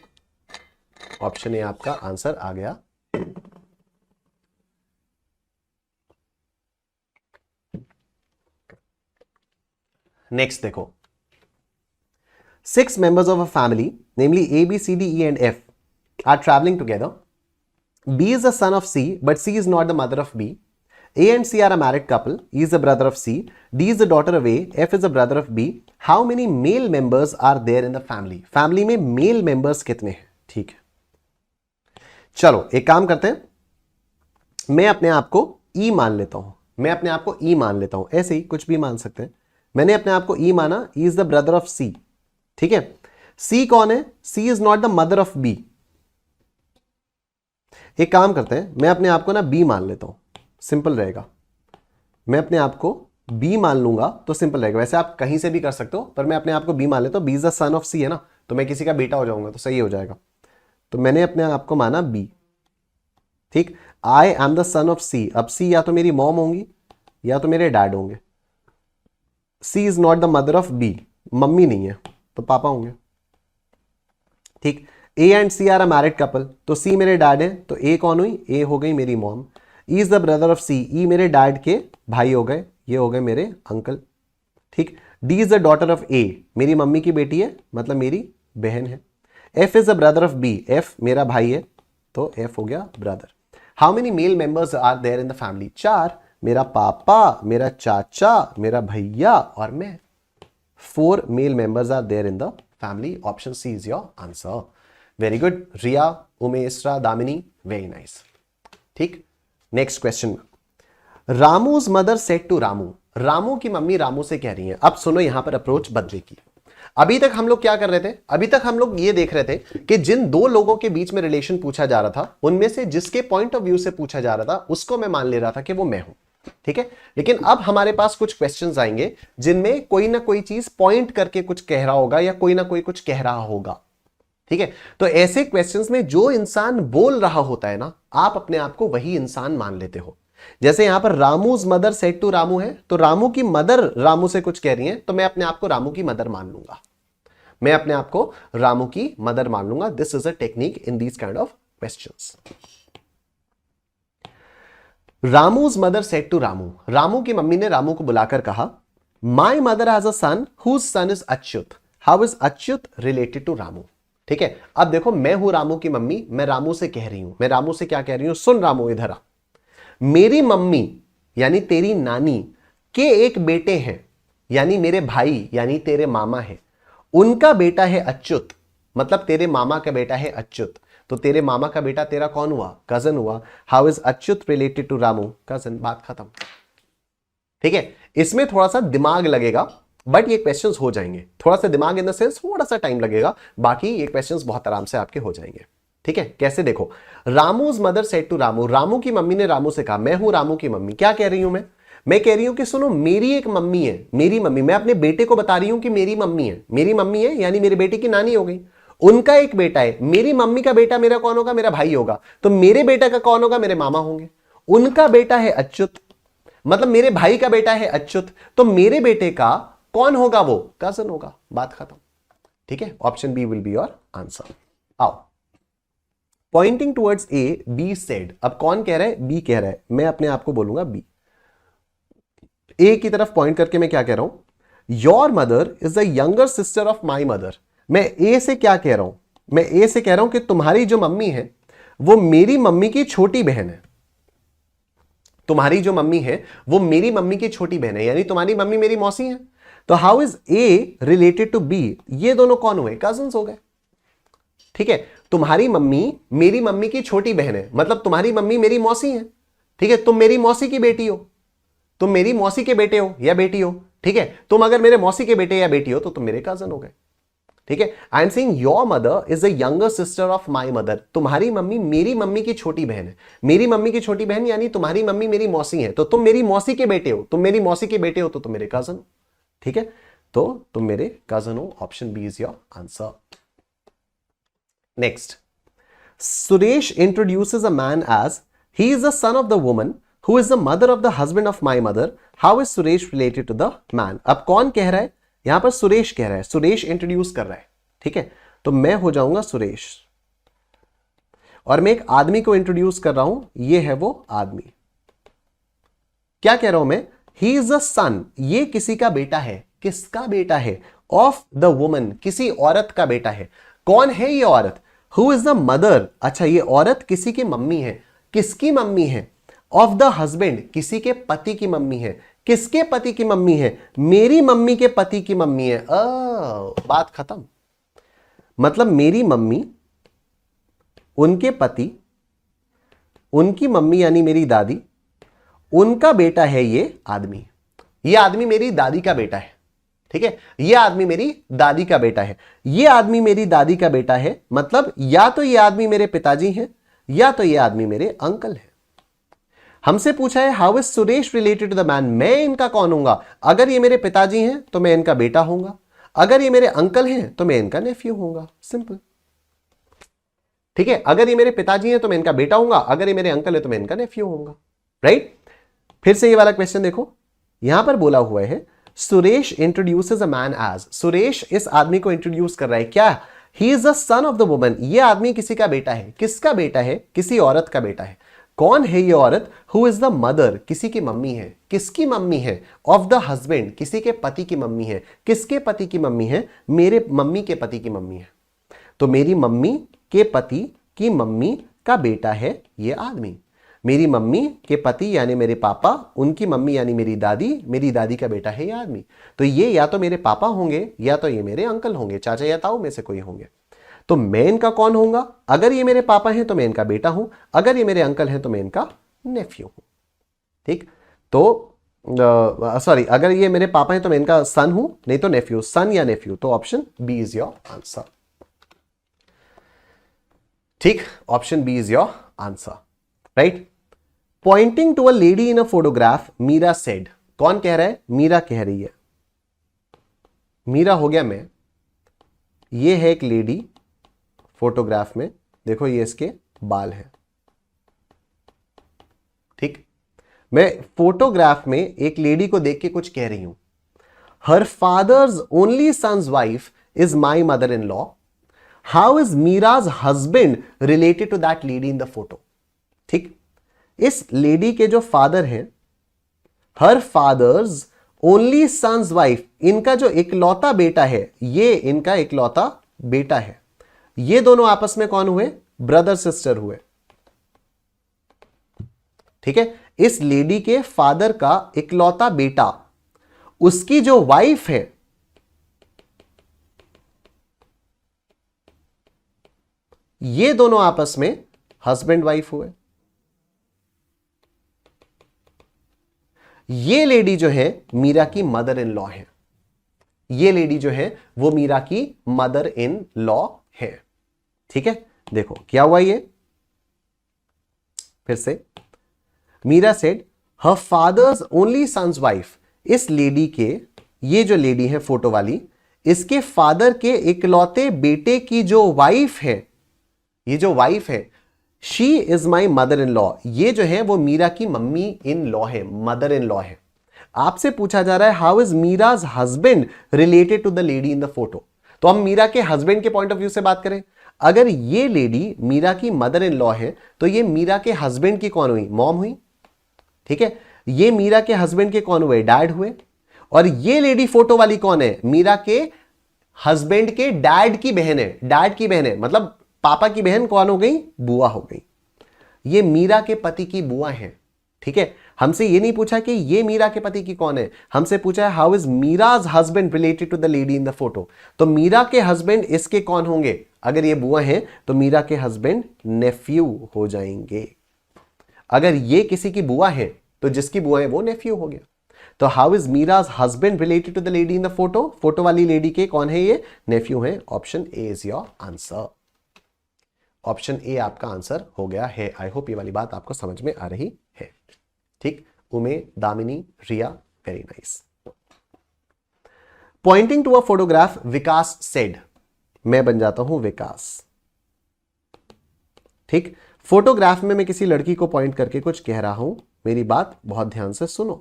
option A आपका आंसर आ गया। नेक्स्ट देखो, 6 members of a family, namely A, B, C, D, E, and F, are traveling together. B is the son of C, but C is not the mother of B. A and C are a married couple. E is the brother of C. D is the daughter of A. F is the brother of B. How many male members are there in the family? Family में male members कितने हैं? ठीक है, चलो एक काम करते हैं, मैं अपने आप को E मान लेता हूं। मैं अपने आप को E मान लेता हूं, ऐसे ही कुछ भी मान सकते हैं। मैंने अपने आप को E माना। E is the brother of C। ठीक है, C कौन है? C is not the mother of B। एक काम करते हैं, मैं अपने आप को ना B मान लेता हूं, सिंपल रहेगा। मैं अपने आप को B मान लूंगा तो सिंपल रहेगा। वैसे आप कहीं से भी कर सकते हो, पर मैं अपने आप को B मान लेता हूं। B is the son of C है ना, तो मैं किसी का बेटा हो जाऊंगा, तो सही हो जाएगा। तो मैंने अपने आप को माना B। ठीक, I am the son of C। अब C या तो मेरी मॉम होंगी या तो मेरे डैड होंगे। C is not the mother of B, mummy नहीं है तो पापा होंगे। ठीक, A and C are a married couple, तो सी मेरे डैड है, तो ए कौन हुई? ए हो गई मेरी mom. E is the brother of C, E मेरे डैड के भाई हो गए, ये हो गए मेरे अंकल। ठीक, D is the daughter of A, मेरी मम्मी की बेटी है, मतलब मेरी बहन है। F is the brother of B, F मेरा भाई है, तो एफ हो गया brother. How many male members are there in the family? 4। मेरा पापा, मेरा चाचा, मेरा भैया और मैं। 4 male members are there in the family. Option C is your answer. Very good. Riya, Umesra, Damini, very nice. ठीक, next question. Ramu's mother said to Ramu, Ramu की मम्मी रामू से कह रही है। अब सुनो, यहां पर अप्रोच बदलेगी। अभी तक हम लोग क्या कर रहे थे? अभी तक हम लोग ये देख रहे थे कि जिन दो लोगों के बीच में रिलेशन पूछा जा रहा था, उनमें से जिसके पॉइंट ऑफ व्यू से पूछा जा रहा था उसको मैं मान ले रहा था कि वो मैं हूं। ठीक है, लेकिन अब हमारे पास कुछ क्वेश्चंस आएंगे जिनमें कोई ना कोई चीज पॉइंट करके कुछ कह रहा होगा या कोई ना कोई कुछ कह रहा होगा। ठीक है, तो ऐसे क्वेश्चंस में जो इंसान बोल रहा होता है ना, आप अपने आप को वही इंसान मान लेते हो। जैसे यहां पर रामूज मदर सेड टू रामू है, तो रामू की मदर रामू से कुछ कह रही है, तो मैं अपने आप को रामू की मदर मान लूंगा। मैं अपने आप को रामू की मदर मान लूंगा। This is a technique in these kind of questions. Ramu's mother said to Ramu, Ramu की मम्मी ने रामू को बुलाकर कहा, my mother has a son whose son is Achyut, how is Achyut related to Ramu. ठीक है, अब देखो, मैं हूं रामू की मम्मी, मैं रामू से कह रही हूं, मैं रामू से क्या कह रही हूं? सुन रामू, इधर आ। मेरी मम्मी यानी तेरी नानी के एक बेटे हैं, यानी मेरे भाई यानी तेरे मामा है, उनका बेटा है अच्युत, मतलब तेरे मामा का बेटा है अच्युत। तो तेरे मामा का बेटा तेरा कौन हुआ? कजन हुआ। How is Achyut related to Ramu? Cousin. बात खत्म। ठीक है, इसमें थोड़ा सा दिमाग लगेगा, बट ये क्वेश्चंस हो जाएंगे। थोड़ा सा दिमाग इन द सेंस थोड़ा सा टाइम लगेगा, बाकी ये क्वेश्चंस बहुत आराम से आपके हो जाएंगे। ठीक है, कैसे? देखो, Ramu's mother said to Ramu, Ramu की मम्मी ने रामू से कहा, मैं हूं रामू की मम्मी। क्या कह रही हूं मैं कह रही हूं कि सुनो, मेरी एक मम्मी है, मेरी मम्मी, मैं अपने बेटे को बता रही हूं कि मेरी मम्मी है, मेरी मम्मी है यानी मेरे बेटे की नानी हो गई, उनका एक बेटा है, मेरी मम्मी का बेटा मेरा कौन होगा? मेरा भाई होगा, तो मेरे बेटा का कौन होगा? मेरे मामा होंगे। उनका बेटा है अच्युत, मतलब मेरे भाई का बेटा है अच्युत, तो मेरे बेटे का कौन होगा? वो कजन होगा। बात खत्म। ठीक है, option B will be your answer. आओ, pointing towards A, B said. अब कौन कह रहा है? बी कह रहा है, मैं अपने आप को बोलूंगा बी। ए की तरफ पॉइंट करके मैं क्या कह रहा हूं? Your mother is the younger sister of my mother. मैं ए से क्या कह रहा हूं? मैं ए से कह रहा हूं कि तुम्हारी जो मम्मी है वो मेरी मम्मी की छोटी बहन है। तुम्हारी जो मम्मी है वो मेरी मम्मी की छोटी बहन है, यानी तुम्हारी मम्मी मेरी मौसी है। तो how is A related to B? ये दोनों कौन हुए? कजन्स हो गए। ठीक है, तुम्हारी मम्मी मेरी मम्मी की छोटी बहन है, मतलब तुम्हारी मम्मी मेरी मौसी है। ठीक है, तुम मेरी मौसी की बेटी हो, तुम मेरी मौसी के बेटे हो या बेटी हो। ठीक है, तुम अगर मेरे मौसी के बेटे या बेटी हो तो तुम मेरे कजन हो गए। ठीक है। I am saying your mother is the younger sister of my mother, तुम्हारी मम्मी मेरी मम्मी की छोटी बहन है। मेरी मम्मी की छोटी बहन यानी तुम्हारी मम्मी मेरी मौसी है, तो तुम मेरी मौसी के बेटे हो, तुम मेरी मौसी के बेटे हो तो तुम मेरे कजन हो, ठीक है, तो तुम मेरे कजन हो। Option B is your answer. Next, Suresh introduces a man as he is the son of the woman who is the mother of the husband of my mother, how is Suresh related to the man. अब कौन कह रहा है, यहां पर सुरेश कह रहा है, सुरेश इंट्रोड्यूस कर रहा है, ठीक है, तो मैं हो जाऊंगा सुरेश और मैं एक आदमी को इंट्रोड्यूस कर रहा हूं, ये है वो आदमी। क्या कह रहा हूं मैं, ही इज अ सन, ये किसी का बेटा है, किसका बेटा है, ऑफ द वुमन, किसी औरत का बेटा है। कौन है ये औरत, हु इज द मदर, अच्छा ये औरत किसी की मम्मी है, किसकी मम्मी है, ऑफ द हस्बैंड, किसी के पति की मम्मी है, किसके पति की मम्मी है, मेरी मम्मी के पति की मम्मी है। बात खत्म। मतलब मेरी मम्मी, उनके पति, उनकी मम्मी यानी मेरी दादी, उनका बेटा है ये आदमी। ये आदमी मेरी दादी का बेटा है, ठीक है, ये आदमी मेरी दादी का बेटा है, ये आदमी मेरी दादी का बेटा है। मतलब या तो ये आदमी मेरे पिताजी हैं या तो ये आदमी मेरे अंकल है। हमसे पूछा है how is Suresh related to the man, मैं इनका कौन हूंगा। अगर ये मेरे पिताजी हैं तो मैं इनका बेटा होऊंगा, अगर ये मेरे अंकल हैं तो मैं इनका नेफ्यू होऊंगा, सिंपल, ठीक है। अगर ये मेरे पिताजी हैं तो मैं इनका बेटा होऊंगा, अगर ये मेरे अंकल है तो मैं इनका नेफ्यू होऊंगा, राइट। फिर से ये वाला क्वेश्चन देखो, यहां पर बोला हुआ है Suresh introduces a man as, Suresh इस आदमी को इंट्रोड्यूस कर रहा है, क्या, he is the son of the woman, ये आदमी किसी का बेटा है, किसका बेटा है, किसी औरत का बेटा है। कौन है ये औरत, हु इज द मदर, किसी की मम्मी है, किसकी मम्मी है, ऑफ द हस्बैंड, किसी के पति की मम्मी है, किसके पति की मम्मी है, मेरे मम्मी के पति की मम्मी है। तो मेरी मम्मी के पति की मम्मी का बेटा है ये आदमी। मेरी मम्मी के पति यानी मेरे पापा, उनकी मम्मी यानी मेरी दादी का बेटा है ये आदमी। तो ये या तो मेरे पापा होंगे या तो ये मेरे अंकल होंगे, चाचा या ताऊ में से कोई होंगे। तो मैं इनका कौन होऊंगा, अगर ये मेरे पापा हैं तो मैं इनका बेटा हूं, अगर ये मेरे अंकल हैं तो मैं इनका नेफ्यू हूं, ठीक। तो सॉरी, अगर ये मेरे पापा हैं तो मैं इनका सन हूं, नहीं तो नेफ्यू, सन या नेफ्यू। तो option B is your answer, ठीक, option B is your answer, right. Pointing to a lady in a photograph, Meera said, कौन कह रहा है, मीरा कह रही है। मीरा हो गया मैं, ये है एक लेडी फोटोग्राफ में, देखो ये इसके बाल हैं, ठीक। मैं फोटोग्राफ में एक लेडी को देख के कुछ कह रही हूं, her father's only son's wife is my mother in law, how is Meera's husband related to that lady in the photo, ठीक। इस लेडी के जो फादर हैं, her father's only son's wife, इनका जो इकलौता बेटा है, ये इनका इकलौता बेटा है। ये दोनों आपस में कौन हुए, ब्रदर सिस्टर हुए, ठीक है। इस लेडी के फादर का इकलौता बेटा, उसकी जो वाइफ है, ये दोनों आपस में हस्बैंड वाइफ हुए। ये लेडी जो है मीरा की मदर इन लॉ है, ये लेडी जो है वो मीरा की मदर इन लॉ है, ठीक है। देखो क्या हुआ, ये फिर से, Meera said her father's only son's wife, इस लेडी के, ये जो लेडी है फोटो वाली, इसके फादर के इकलौते बेटे की जो वाइफ है, ये जो वाइफ है, she is my mother in law, ये जो है वो मीरा की मम्मी इन लॉ है, मदर इन लॉ है। आपसे पूछा जा रहा है how is Meera's husband related to the lady in the photo. तो हम मीरा के हस्बैंड के पॉइंट ऑफ व्यू से बात करें, अगर ये लेडी मीरा की मदर इन लॉ है तो ये मीरा के हस्बैंड की कौन हुई, मॉम हुई, ठीक है। ये मीरा के हस्बैंड के कौन हुए, डैड हुए। और ये लेडी फोटो वाली कौन है, मीरा के हस्बैंड के डैड की बहन है, डैड की बहन है, मतलब पापा की बहन कौन हो गई, बुआ हो गई। ये मीरा के पति की बुआ है, ठीक है। हमसे ये नहीं पूछा कि ये मीरा के पति की कौन है, हमसे पूछा है how is Meera's husband related to the lady in the photo. तो मीरा के हस्बैंड इसके कौन होंगे, अगर ये बुआ है तो मीरा के हस्बैंड नेफ्यू हो जाएंगे। अगर ये किसी की बुआ है तो जिसकी बुआ है वो नेफ्यू हो गया। तो how is Meera's husband related to the lady in the photo? Photo वाली लेडी के कौन है? ये नेफ्यू है। Option A is your answer. Option A आपका आंसर हो गया है। आई होप ये वाली बात आपको समझ में आ रही है। ठीक, उमे, Damini, Riya, very nice. Pointing to a photograph, Vikas said. मैं बन जाता हूं विकास। ठीक, फोटोग्राफ में मैं किसी लड़की को पॉइंट करके कुछ कह रहा हूं, मेरी बात बहुत ध्यान से सुनो।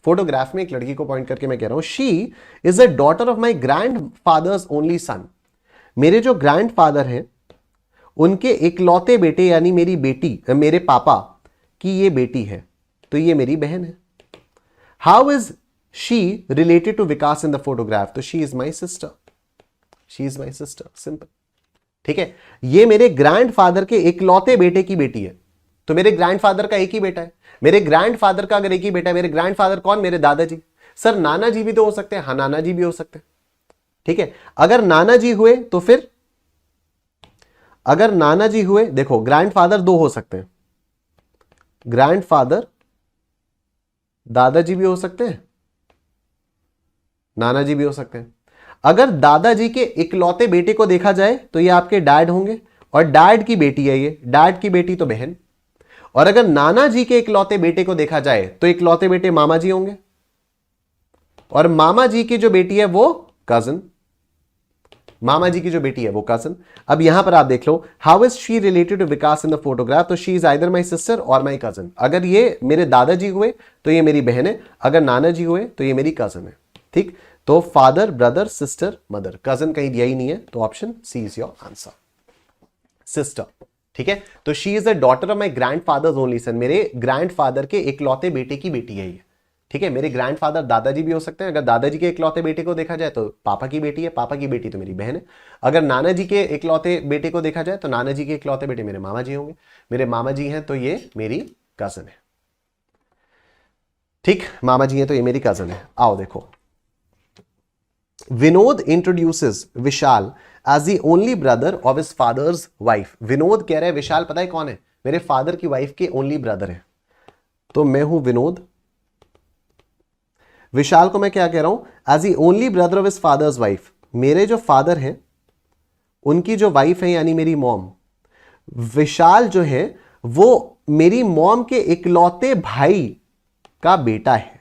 फोटोग्राफ में एक लड़की को पॉइंट करके मैं कह रहा हूं, she is a daughter of my grandfather's only son. मेरे जो ग्रैंड फादर हैं उनके इकलौते बेटे यानी मेरी बेटी, मेरे पापा की ये बेटी है, तो ये मेरी बहन है। How is she related to Vikas in the photograph? तो she is my sister. She is my sister, simple. ठीक है, ये मेरे ग्रैंडफादर के इकलौते बेटे की बेटी है। तो मेरे ग्रैंडफादर का एक ही बेटा है। मेरे ग्रैंडफादर का अगर एक ही बेटा है, मेरे ग्रैंडफादर कौन? मेरे दादाजी। सर नाना जी भी तो हो सकते हैं। हाँ, नाना जी भी हो सकते हैं। ठीक है, अगर नाना जी हुए तो फिर, अगर नाना जी हुए, देखो ग्रैंडफादर दो हो सकते हैं। ग्रैंडफादर दादाजी भी हो सकते हैं, नाना जी भी हो सकते हैं। अगर दादाजी के इकलौते बेटे को देखा जाए तो ये आपके डैड होंगे, और डैड की बेटी है ये, डैड की बेटी तो बहन। और अगर नाना जी के इकलौते बेटे को देखा जाए तो इकलौते बेटे मामा जी होंगे, और मामा जी की जो बेटी है वो कजन। मामा जी की जो बेटी है वो कजन। अब यहां पर आप देख लो, how is she related to Vikas in the photograph? तो she is either my sister और माई कजन। अगर ये मेरे दादाजी हुए तो ये मेरी बहन है, अगर नाना जी हुए तो ये मेरी कजन है। ठीक, तो father, brother, sister, mother, cousin कहीं दिया ही नहीं है, तो option C is your answer, sister. ठीक है, तो she is the daughter of my grandfather's only son. मेरे ग्रैंडफादर के इकलौते बेटे की बेटी है ये। ठीक है, मेरे ग्रैंडफादर दादाजी भी हो सकते हैं। अगर दादाजी के इकलौते बेटे को देखा जाए तो पापा की बेटी है, पापा की बेटी तो मेरी बहन है। अगर नाना जी के इकलौते बेटे को देखा जाए तो नाना जी के इकलौते बेटे मेरे मामा जी होंगे। मेरे मामा जी हैं तो ये मेरी कजन है। ठीक, मामा जी हैं तो ये मेरी कजन है। आओ देखो, Vinod introduces Vishal as the only brother of his father's wife. Vinod कह रहे हैं विशाल पता है कौन है? मेरे फादर की वाइफ के ओनली ब्रदर है। तो मैं हूं विनोद, विशाल को मैं क्या कह रहा हूं? As the only brother of his father's wife. मेरे जो फादर हैं उनकी जो वाइफ है यानी मेरी मॉम, विशाल जो है वो मेरी मॉम के इकलौते भाई का बेटा है,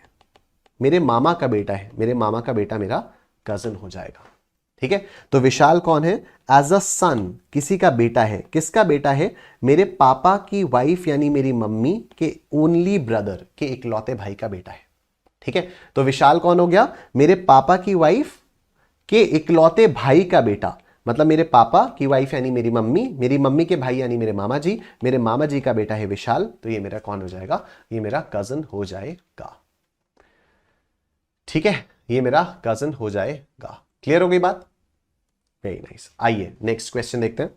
मेरे मामा का बेटा है। मेरे मामा का बेटा मेरा कजन हो जाएगा। ठीक है, तो विशाल कौन है? एज अ सन, किसी का बेटा है। किसका बेटा है? मेरे पापा की वाइफ यानी मेरी मम्मी के ओनली ब्रदर के इकलौते भाई का बेटा है। ठीक है, तो विशाल कौन हो गया? मेरे पापा की वाइफ के इकलौते भाई का बेटा, मतलब मेरे पापा की वाइफ यानी मेरी मम्मी के भाई यानी मेरे मामा जी, मेरे मामा जी का बेटा है विशाल। तो ये मेरा कौन हो जाएगा? ये मेरा कजन हो जाएगा। ठीक है, ये मेरा कजन हो जाएगा। क्लियर हो गई बात? Very nice. आइए नेक्स्ट क्वेश्चन देखते हैं।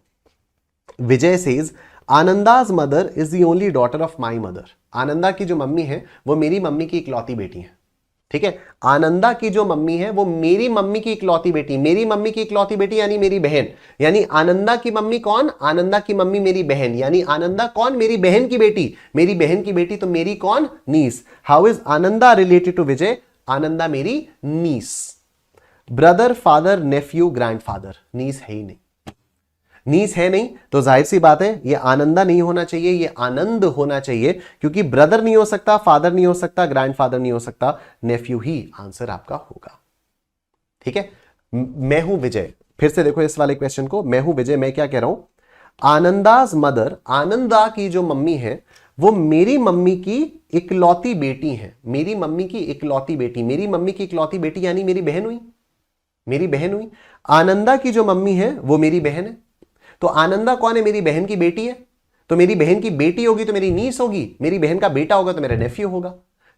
Vijay says Ananda's mother is the only daughter of my mother. Ananda की जो मम्मी है वो मेरी मम्मी की इकलौती बेटी है। ठीक है, आनंदा की जो मम्मी है वो मेरी मम्मी की इकलौती बेटी, मेरी मम्मी की इकलौती बेटी यानी मेरी बहन। यानी आनंदा की मम्मी कौन? आनंदा की मम्मी मेरी बहन, यानी आनंदा कौन? मेरी बहन की बेटी। मेरी बहन की बेटी तो मेरी कौन? Niece. How is Ananda related to Vijay? Ananda मेरी niece. Brother, father, nephew, grandfather, niece है ही नहीं। नीस है नहीं तो जाहिर सी बात है ये आनंदा नहीं होना चाहिए, ये आनंद होना चाहिए, क्योंकि ब्रदर नहीं हो सकता, फादर नहीं हो सकता, ग्रैंडफादर नहीं हो सकता, नेफ्यू ही आंसर आपका होगा। ठीक है, मैं हूं विजय। फिर से देखो इस वाले क्वेश्चन को, मैं हूं विजय, मैं क्या कह रहा हूं? आनंदाज मदर, आनंदा की जो मम्मी है वो मेरी मम्मी की इकलौती बेटी है। मेरी मम्मी की इकलौती बेटी, मेरी मम्मी की इकलौती बेटी यानी मेरी बहन हुई, मेरी बहन हुई। आनंदा की जो मम्मी है वो मेरी बहन है। तो आनंदा कौन है? मेरी बहन की बेटी है। तो मेरी बहन की बेटी होगी तो मेरी नीस होगी, मेरी बहन का बेटा होगा तो मेरा नेफ्यू होगा।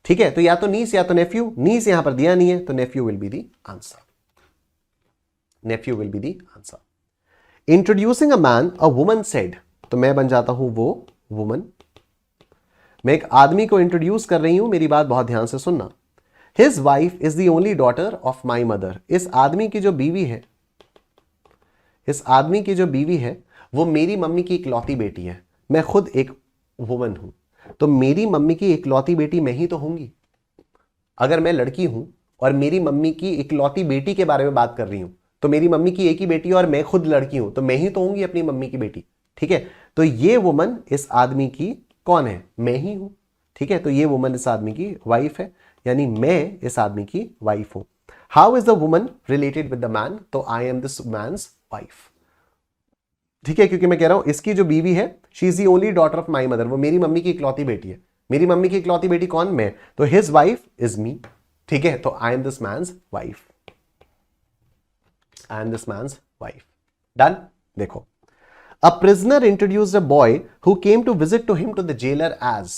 ठीक है, तो या तो नीस या तो नेफ्यू। नीस यहां पर दिया नहीं है तो nephew will be the answer. Nephew will be the answer. Introducing a man a woman said, तो मैं बन जाता हूं वो वुमन। मैं एक आदमी को इंट्रोड्यूस कर रही हूं, मेरी बात बहुत ध्यान से सुनना। His wife is the only daughter of my mother. इस आदमी की जो बीवी है, इस आदमी की जो बीवी है वो मेरी मम्मी की इकलौती बेटी है। मैं खुद एक वुमन हूं। तो मेरी मम्मी की इकलौती बेटी मैं ही तो होंगी। अगर मैं लड़की हूं और मेरी मम्मी की इकलौती बेटी के बारे में बात कर रही हूं, तो मेरी मम्मी की एक ही बेटी और मैं खुद लड़की हूं, तो मैं ही तो होंगी अपनी मम्मी की बेटी। ठीक है, तो ये वुमन इस आदमी की कौन है? मैं ही हूं। ठीक है, तो ये वुमन इस आदमी की वाइफ है, यानी मैं इस आदमी की वाइफ हूं। How is the woman related with the man? तो I am this man's wife. ठीक है, क्योंकि मैं कह रहा हूं इसकी जो बीवी है, she is the only daughter of my mother, वो मेरी मम्मी की इकलौती बेटी है। मेरी मम्मी की इकलौती बेटी कौन? मैं, तो हिज वाइफ इज मी। ठीक है, तो I am this man's wife, I am this man's wife. Done. देखो, a prisoner introduced a boy who came to visit to him to the jailer as.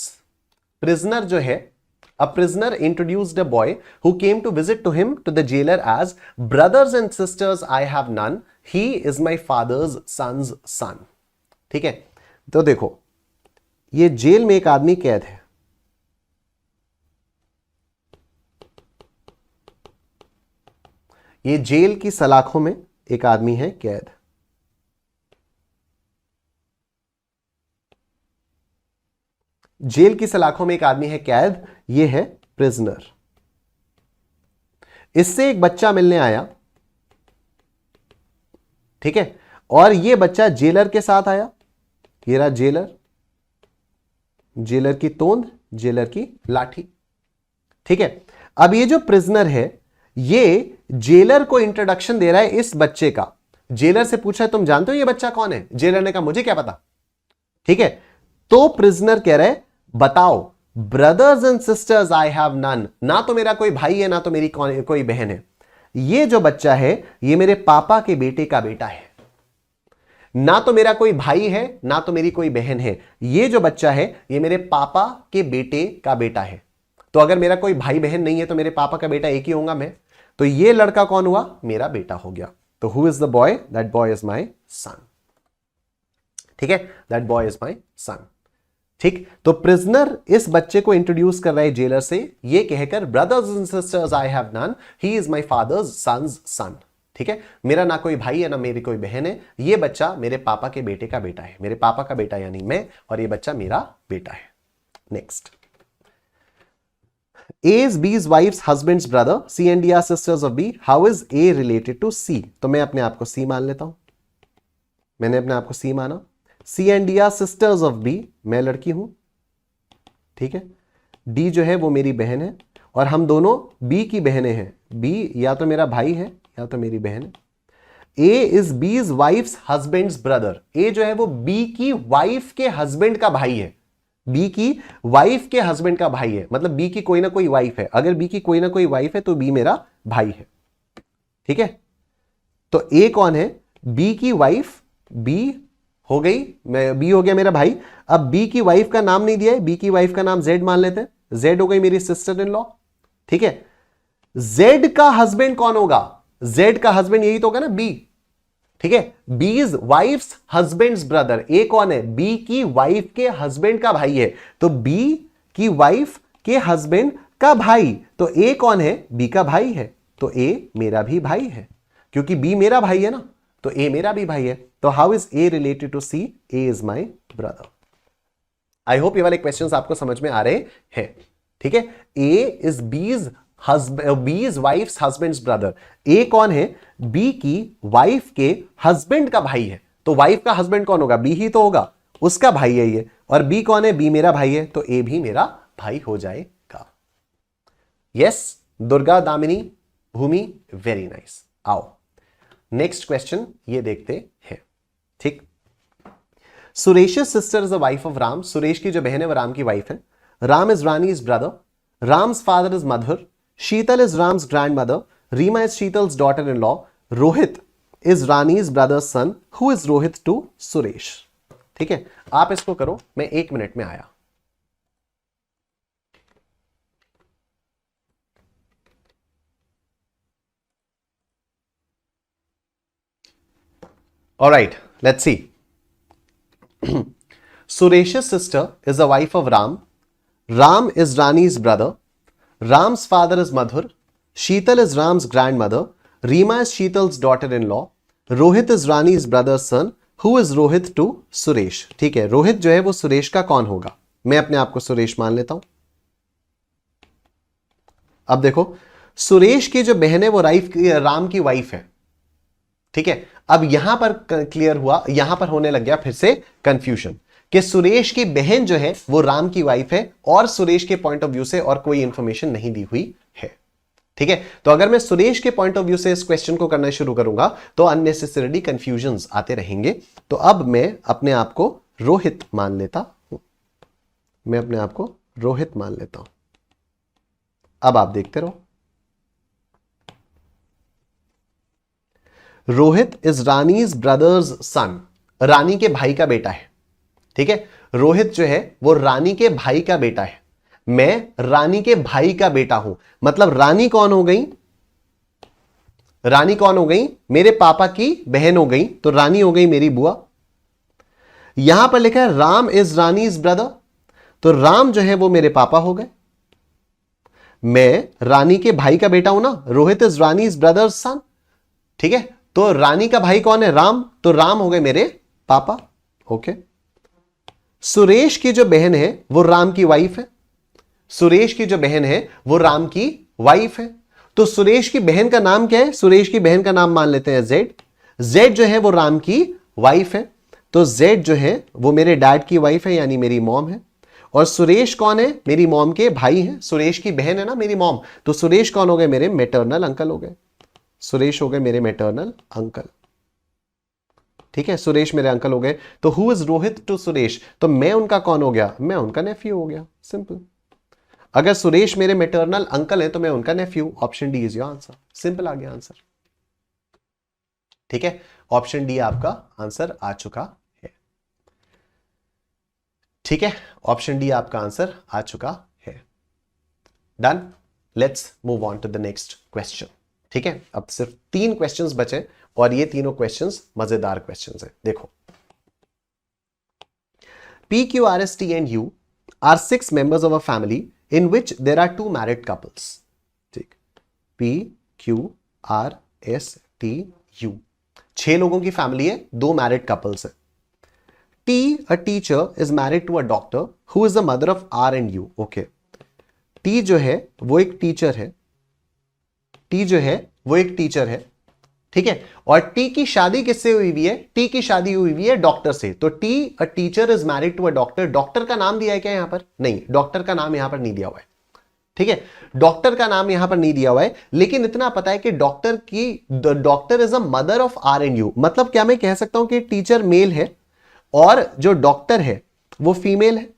Prisoner जो है, a prisoner introduced a boy who came to visit to him to the jailer as, brothers and sisters I have none, he is my father's son's son। ठीक है, तो देखो ये jail में एक आदमी कैद है, ये जेल की सलाखों में एक आदमी है कैद। जेल की सलाखों में एक आदमी है कैद, ये है प्रिजनर। इससे एक बच्चा मिलने आया, ठीक है, और ये बच्चा जेलर के साथ आया। ये रहा जेलर, जेलर की तोंद, जेलर की लाठी। ठीक है, अब ये जो प्रिजनर है, ये जेलर को इंट्रोडक्शन दे रहा है इस बच्चे का। जेलर से पूछा तुम जानते हो ये बच्चा कौन है? जेलर ने कहा मुझे क्या पता। ठीक है, तो प्रिजनर कह रहा है बताओ, brothers and sisters I have none, ना तो मेरा कोई भाई है ना तो मेरी कोई बहन है। ये जो बच्चा है ये मेरे पापा के बेटे का बेटा है। ना तो मेरा कोई भाई है ना तो मेरी कोई बहन है, ये जो बच्चा है ये मेरे पापा के बेटे का बेटा है। तो अगर मेरा कोई भाई बहन नहीं है तो मेरे पापा का बेटा एक ही होगा मैं, तो ये लड़का कौन हुआ? मेरा बेटा हो गया। तो who is the boy? That boy is my son. ठीक है, that boy is my son. ठीक, तो प्रिजनर इस बच्चे को इंट्रोड्यूस कर रहा है जेलर से, ये कहकर brothers and sisters I have none, he is my father's son's son. ठीक है, मेरा ना कोई भाई है ना मेरी कोई बहन है, ये बच्चा मेरे पापा के बेटे का बेटा है। मेरे पापा का बेटा यानी मैं, और ये बच्चा मेरा बेटा है। Next, A is B's wife's husband's brother, C and D are sisters of B. How is A related to C? तो मैं अपने आप को C मान लेता हूं, मैंने अपने आप को C माना। C and D are sisters of B, मैं लड़की हूं। ठीक है, D जो है वो मेरी बहन है, और हम दोनों B की बहनें हैं। B या तो मेरा भाई है या तो मेरी बहन है। A is B's wife's husband's brother, A जो है वो B की वाइफ के हस्बैंड का भाई है। बी की वाइफ के हस्बैंड का भाई है, मतलब बी की कोई ना कोई वाइफ है। अगर बी की कोई ना कोई वाइफ है तो बी मेरा भाई है। ठीक है, तो ए कौन है? बी की वाइफ, बी हो गई, मैं बी हो गया मेरा भाई। अब बी की वाइफ का नाम नहीं दिया है, बी की वाइफ का नाम जेड मान लेते हैं, जेड हो गई मेरी सिस्टर इन लॉ। ठीक है, जेड का हस्बैंड कौन होगा? जेड का हस्बैंड यही तो होगा ना, बी। ठीक है, बीज वाइफ्स हस्बैंड्स ब्रदर, ए कौन है? बी की वाइफ के हस्बैंड का भाई है, तो बी की वाइफ के हस्बैंड का भाई, तो ए कौन है? बी का भाई है, तो ए मेरा भी भाई है, क्योंकि बी मेरा भाई है ना, तो ए मेरा भी भाई है। तो how is A related to C? A is my brother. I hope ये वाले क्वेश्चंस आपको समझ में आ रहे हैं। ठीक है, ए इज बीज वाइफ्स हस्बैंड्स ब्रदर। ए कौन है? बी की वाइफ के हस्बैंड का भाई है, तो वाइफ का हस्बैंड कौन होगा? बी ही तो होगा, उसका भाई है ये। और बी कौन है? बी मेरा भाई है, तो ए भी मेरा भाई हो जाएगा। यस, दुर्गा, दामिनी, भूमि, वेरी नाइस। आओ नेक्स्ट क्वेश्चन ये देखते हैं। ठीक, Suresh sister is the wife of Ram. Suresh की जो बहन है वो राम की वाइफ है। Ram is Rani is brother. Ram's father is Madhur. Sheetal is Ram's grandmother. Reema is Sheetal's daughter-in-law. Rohit is Rani's brother's son. Who is Rohit to Suresh? ठीक है, आप इसको करो, मैं 1 मिनट में आया। Alright, let's see. Suresh's sister is the wife of Ram. Ram is Rani's brother. Ram's father is Madhur. Sheetal is Ram's grandmother. Reema is Sheetal's daughter-in-law. Rohit is Rani's brother's son. Who is Rohit to Suresh? ठीक है, रोहित जो है वो सुरेश का कौन होगा? मैं अपने आप को सुरेश मान लेता हूं। अब देखो, सुरेश की जो बहन है वो राम की वाइफ है, ठीक है। अब यहां पर क्लियर हुआ, यहां पर होने लग गया फिर से कंफ्यूजन कि सुरेश की बहन जो है वो राम की वाइफ है और सुरेश के पॉइंट ऑफ व्यू से और कोई इंफॉर्मेशन नहीं दी हुई है, ठीक है। तो अगर मैं सुरेश के पॉइंट ऑफ व्यू से इस क्वेश्चन को करना शुरू करूंगा तो अननेसेसरीली कंफ्यूजन्स आते रहेंगे। तो अब मैं अपने आप को रोहित मान लेता हूं, मैं अपने आप को रोहित मान लेता हूं। अब आप देखते रहो। रोहित इज रानीज ब्रदर्स सन, रानी के भाई का बेटा है, ठीक है। रोहित जो है वो रानी के भाई का बेटा है, मैं रानी के भाई का बेटा हूं। मतलब रानी कौन हो गई, रानी कौन हो गई, मेरे पापा की बहन हो गई, तो रानी हो गई मेरी बुआ। यहां पर लिखा है राम इज रानीज ब्रदर, तो राम जो है वो मेरे पापा हो गए। मैं रानी के भाई का बेटा हूं ना, रोहित इज रानीज ब्रदर्स सन, ठीक है। तो रानी का भाई कौन है, राम, तो राम हो गए मेरे पापा, ओके। सुरेश की जो बहन है वो राम की वाइफ है, सुरेश की जो बहन है वो राम की वाइफ है। तो सुरेश की बहन का नाम क्या है, सुरेश की बहन का नाम मान लेते हैं जेड। जेड जो है वो राम की वाइफ है, तो जेड जो है वो मेरे डैड की वाइफ है, यानी मेरी मॉम है। और सुरेश कौन है, मेरी मॉम के भाई हैं, सुरेश की बहन है ना मेरी मॉम, तो सुरेश कौन हो गए, मेरे मैटरनल अंकल हो गए, सुरेश हो गए मेरे मैटरनल अंकल, ठीक है। सुरेश मेरे अंकल हो गए। तो who is Rohit to Suresh, तो मैं उनका कौन हो गया, मैं उनका नेफ्यू हो गया, सिंपल। अगर सुरेश मेरे मैटरनल अंकल है तो मैं उनका nephew, option D is your answer, simple आ गया आंसर, ठीक है। ऑप्शन डी आपका आंसर आ चुका है, ठीक है। ऑप्शन डी आपका आंसर आ चुका है, done. Let's move on to the next question, ठीक है। अब सिर्फ 3 क्वेश्चंस बचे और ये तीनों क्वेश्चंस मजेदार क्वेश्चंस हैं। देखो, P, Q, R, S, T and U are 6 members of a family in which there are 2 married couples, ठीक। P, Q, R, S, T, U 6 लोगों की फैमिली है, 2 मैरिड कपल्स है। T, a teacher, is married to a doctor who is the mother of R and U, okay। T जो है वो एक teacher है, T जो है वो एक टीचर है, ठीक है। और टी की शादी किससे हुई हुई है, टी की शादी हुई हुई है डॉक्टर से। तो T a teacher is married to a doctor, doctor का नाम दिया है क्या यहां पर, नहीं, डॉक्टर का नाम यहां पर नहीं दिया हुआ है, ठीक है। डॉक्टर का नाम यहां पर नहीं दिया हुआ है, लेकिन इतना पता है कि doctor is a mother of R and U. मतलब क्या मैं कह सकता हूं कि टीचर मेल है और जो डॉक्टर है वो फीमेल है।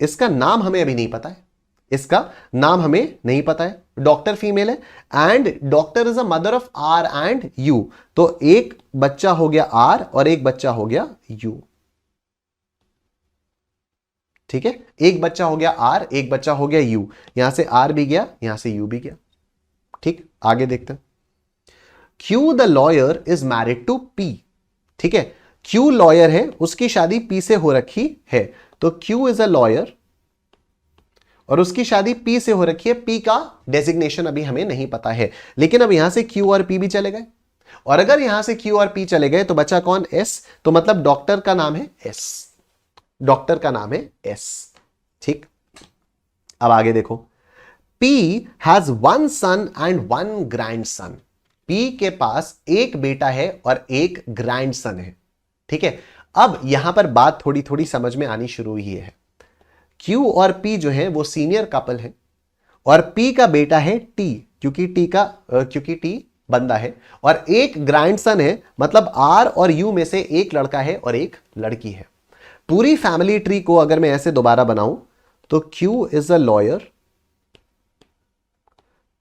इसका नाम हमें अभी नहीं पता है, इसका नाम हमें नहीं पता है। डॉक्टर फीमेल है and doctor is a mother of R and U, तो एक बच्चा हो गया आर और एक बच्चा हो गया यू, ठीक है। एक बच्चा हो गया आर, एक बच्चा हो गया यू, यहां से आर भी गया, यहां से यू भी गया, ठीक। आगे देखते हैं। Q the lawyer is married to P, ठीक है। क्यू लॉयर है, उसकी शादी पी से हो रखी है, तो क्यू इज अ लॉयर और उसकी शादी पी से हो रखी है। पी का डेजिग्नेशन अभी हमें नहीं पता है, लेकिन अब यहां से क्यू और पी भी चले गए, और अगर यहां से क्यू और पी चले गए तो बचा कौन, एस। तो मतलब डॉक्टर का नाम है एस, डॉक्टर का नाम है एस, ठीक। अब आगे देखो, P has 1 son and 1 grandson, P के पास एक बेटा है और एक ग्रैंड सन है, ठीक है। अब यहां पर बात थोड़ी थोड़ी समझ में आनी शुरू हुई है। Q और P जो है वो सीनियर कपल है और P का बेटा है T, क्योंकि T बंदा है, और एक ग्रैंडसन है, मतलब R और U में से एक लड़का है और एक लड़की है। पूरी फैमिली ट्री को अगर मैं ऐसे दोबारा बनाऊं तो Q is a lawyer,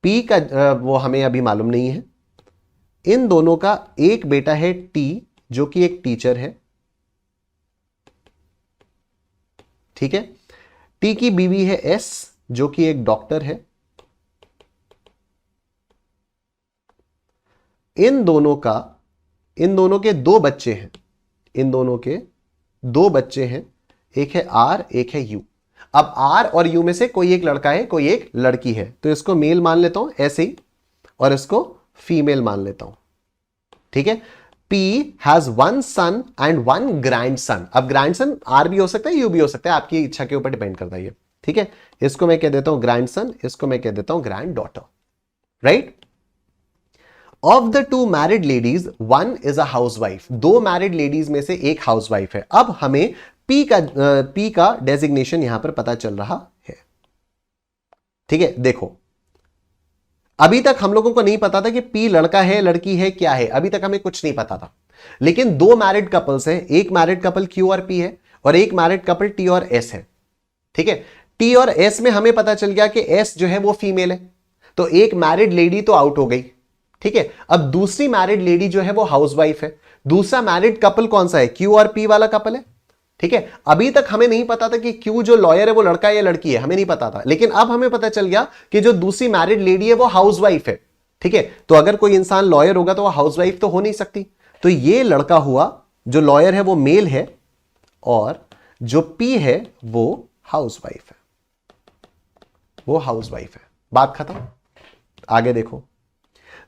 P का वो हमें अभी मालूम नहीं है, इन दोनों का एक बेटा है T जो कि एक टीचर है, ठीक है। टी की बीवी है एस जो कि एक डॉक्टर है। इन दोनों के 2 बच्चे हैं, इन दोनों के 2 बच्चे हैं, एक है आर एक है यू। अब आर और यू में से कोई एक लड़का है कोई एक लड़की है, तो इसको मेल मान लेता हूं ऐसे ही और इसको फीमेल मान लेता हूं, ठीक है। P has one son and one grandson. अब grandson R भी हो सकता है, U भी हो सकता है, आपकी इच्छा के ऊपर डिपेंड करता है ये, ठीक है। इसको मैं कह देता हूं grandson, इसको मैं कह देता हूं granddaughter, right. Of the two married ladies, one is a housewife. दो मैरिड लेडीज में से एक हाउसवाइफ है। अब हमें P का डेजिग्नेशन यहां पर पता चल रहा है, ठीक है। देखो, अभी तक हम लोगों को नहीं पता था कि P लड़का है लड़की है क्या है, अभी तक हमें कुछ नहीं पता था। लेकिन दो मैरिड कपल्स हैं, एक मैरिड कपल Q और P है और एक मैरिड कपल T और S है, ठीक है। T और S में हमें पता चल गया कि S जो है वो फीमेल है, तो एक मैरिड लेडी तो आउट हो गई, ठीक है। अब दूसरी मैरिड लेडी जो है वो हाउसवाइफ है। दूसरा मैरिड कपल कौन सा है? Q और P वाला कपल है, ठीक है। अभी तक हमें नहीं पता था कि Q जो लॉयर है वो लड़का है या लड़की है, हमें नहीं पता था। लेकिन अब हमें पता चल गया कि जो दूसरी मैरिड लेडी है वो हाउसवाइफ है, ठीक है। तो अगर कोई इंसान लॉयर होगा तो वो हाउसवाइफ तो हो नहीं सकती। तो ये लड़का हुआ, जो लॉयर है वो मेल है और जो P है वो हाउसवाइफ है, वो हाउसवाइफ है। बात खत्म। आगे देखो,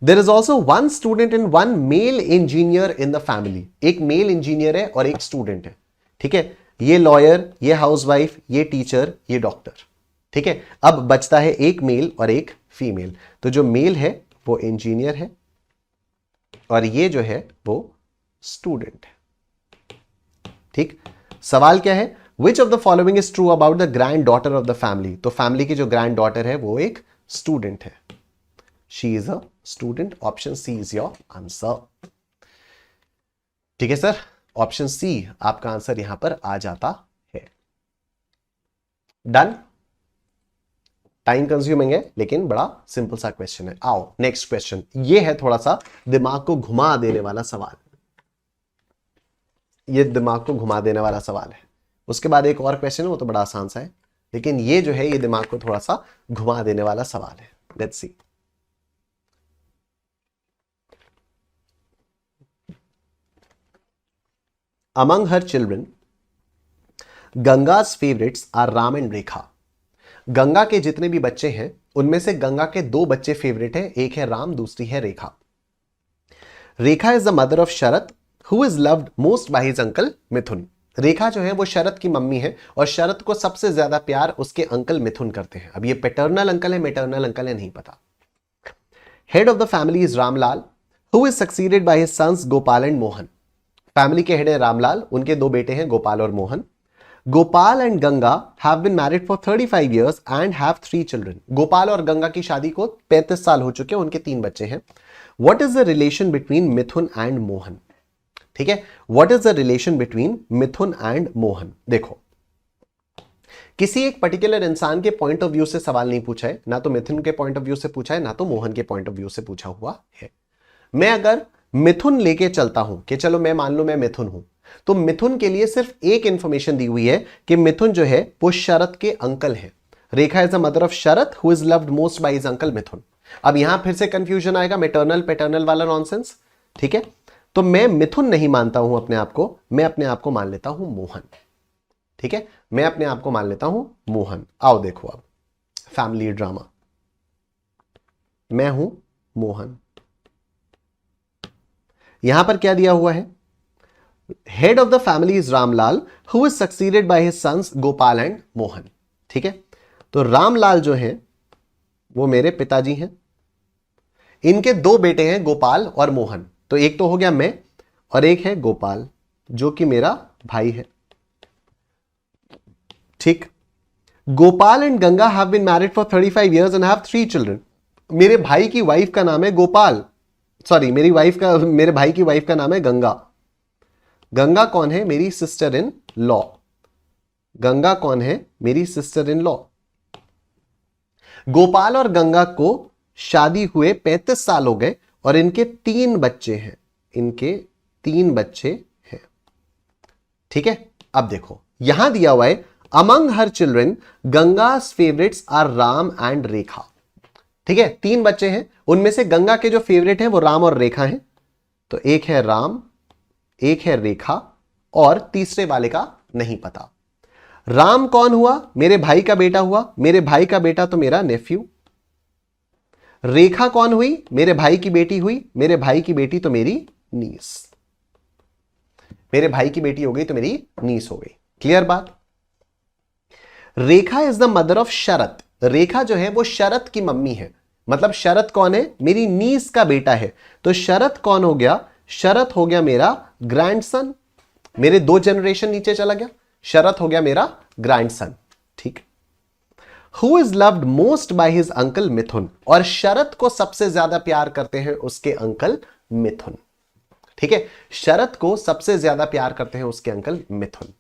there is also one student and one male engineer in the family. एक मेल इंजीनियर है और एक स्टूडेंट है, ठीक है। ये लॉयर, ये हाउसवाइफ, ये टीचर, ये डॉक्टर, ठीक है। अब बचता है एक मेल और एक फीमेल। तो जो मेल है वो इंजीनियर है और ये जो है वो स्टूडेंट है, ठीक। सवाल क्या है? Which of the following is true about the granddaughter of the family. तो फैमिली की जो ग्रैंड डॉटर है वो एक स्टूडेंट है, she is a student. Option C is your answer, ठीक है सर। ऑप्शन सी आपका आंसर यहां पर आ जाता है। डन। टाइम कंज्यूमिंग है लेकिन बड़ा सिंपल सा क्वेश्चन है। आओ नेक्स्ट क्वेश्चन। ये है थोड़ा सा दिमाग को घुमा देने वाला सवाल, ये दिमाग को घुमा देने वाला सवाल है। उसके बाद एक और क्वेश्चन है, वो तो बड़ा आसान सा है, लेकिन ये जो है ये दिमाग को थोड़ा सा घुमा देने वाला सवाल है। Let's see. Among her children, Ganga's favorites are Ram and Rekha. Ganga के जितने भी बच्चे हैं उनमें से गंगा के दो बच्चे फेवरेट हैं, एक है राम, दूसरी है Rekha. Rekha is the mother of Sharat who is loved most by his uncle Mithun. Rekha जो है वो शरत की मम्मी है और शरत को सबसे ज्यादा प्यार उसके अंकल मिथुन करते हैं। अब ये पैटर्नल अंकल है, मैटरनल अंकल है, नहीं पता। Head of the family is Ramlal who is succeeded by his sons Gopal and Mohan. Family के हेड है रामलाल, उनके दो बेटे हैं गोपाल और Mohan. Gopal and Ganga have been married for 35 years and have 3 children। Gopal और गंगा की शादी को 35 साल हो चुके हैं, उनके 3 बच्चे हैं। What is the relation between Mithun and Mohan? ठीक है, what is the relation between Mithun and Mohan? देखो, किसी एक पर्टिकुलर इंसान के पॉइंट ऑफ व्यू से सवाल नहीं पूछा है, ना तो मिथुन के पॉइंट ऑफ व्यू से पूछा है, ना तो मोहन के पॉइंट ऑफ व्यू से पूछा हुआ है। मैं अगर मिथुन लेके चलता हूं कि चलो मैं मान लो मैं मिथुन हूं, तो मिथुन के लिए सिर्फ एक इंफॉर्मेशन दी हुई है कि मिथुन जो है वो शरत के अंकल है। Rekha is the mother of Sharat who is loved most by his uncle Mithun. अब यहां फिर से कंफ्यूजन आएगा, मैटरनल पैटर्नल वाला नॉनसेंस, ठीक है। तो मैं मिथुन नहीं मानता हूं अपने आप को, मैं अपने आप को मान लेता हूं मोहन, ठीक है, मैं अपने आप को मान लेता हूं मोहन। आओ देखो अब फैमिली ड्रामा, मैं हूं मोहन। यहां पर क्या दिया हुआ है? Head of the family is Ramlal who is succeeded by his sons Gopal and Mohan, ठीक है। तो रामलाल जो है वो मेरे पिताजी हैं, इनके दो बेटे हैं गोपाल और मोहन। तो एक तो हो गया मैं और एक है गोपाल जो कि मेरा भाई है, ठीक। Gopal and Ganga have been married for 35 years and have 3 children। मेरे भाई की वाइफ का नाम है गोपाल, सॉरी मेरे भाई की वाइफ का नाम है गंगा। गंगा कौन है? मेरी सिस्टर इन लॉ। गंगा कौन है? मेरी सिस्टर इन लॉ। गोपाल और गंगा को शादी हुए 35 साल हो गए और इनके 3 बच्चे हैं, इनके 3 बच्चे हैं, ठीक है। अब देखो यहां दिया हुआ है among her children Ganga's favourites are Ram and Rekha, ठीक है। 3 बच्चे हैं, उनमें से गंगा के जो फेवरेट हैं वो राम और रेखा हैं। तो एक है राम, एक है रेखा और तीसरे वाले का नहीं पता। राम कौन हुआ? मेरे भाई का बेटा हुआ, मेरे भाई का बेटा तो मेरा नेफ्यू। रेखा कौन हुई? मेरे भाई की बेटी हुई, मेरे भाई की बेटी तो मेरी नीस, मेरे भाई की बेटी हो गई तो मेरी नीस हो गई। क्लियर बात? रेखा इज द मदर ऑफ शरत। रेखा जो है वो शरत की मम्मी है। मतलब शरत कौन है? मेरी नीस का बेटा है। तो शरत कौन हो गया? शरत हो गया मेरा ग्रैंडसन। मेरे 2 जनरेशन नीचे चला गया, शरत हो गया मेरा ग्रैंडसन। ठीक। Who is loved most by his uncle Mithun. और शरत को सबसे ज्यादा प्यार करते हैं उसके अंकल मिथुन। ठीक है, शरत को सबसे ज्यादा प्यार करते हैं उसके अंकल मिथुन।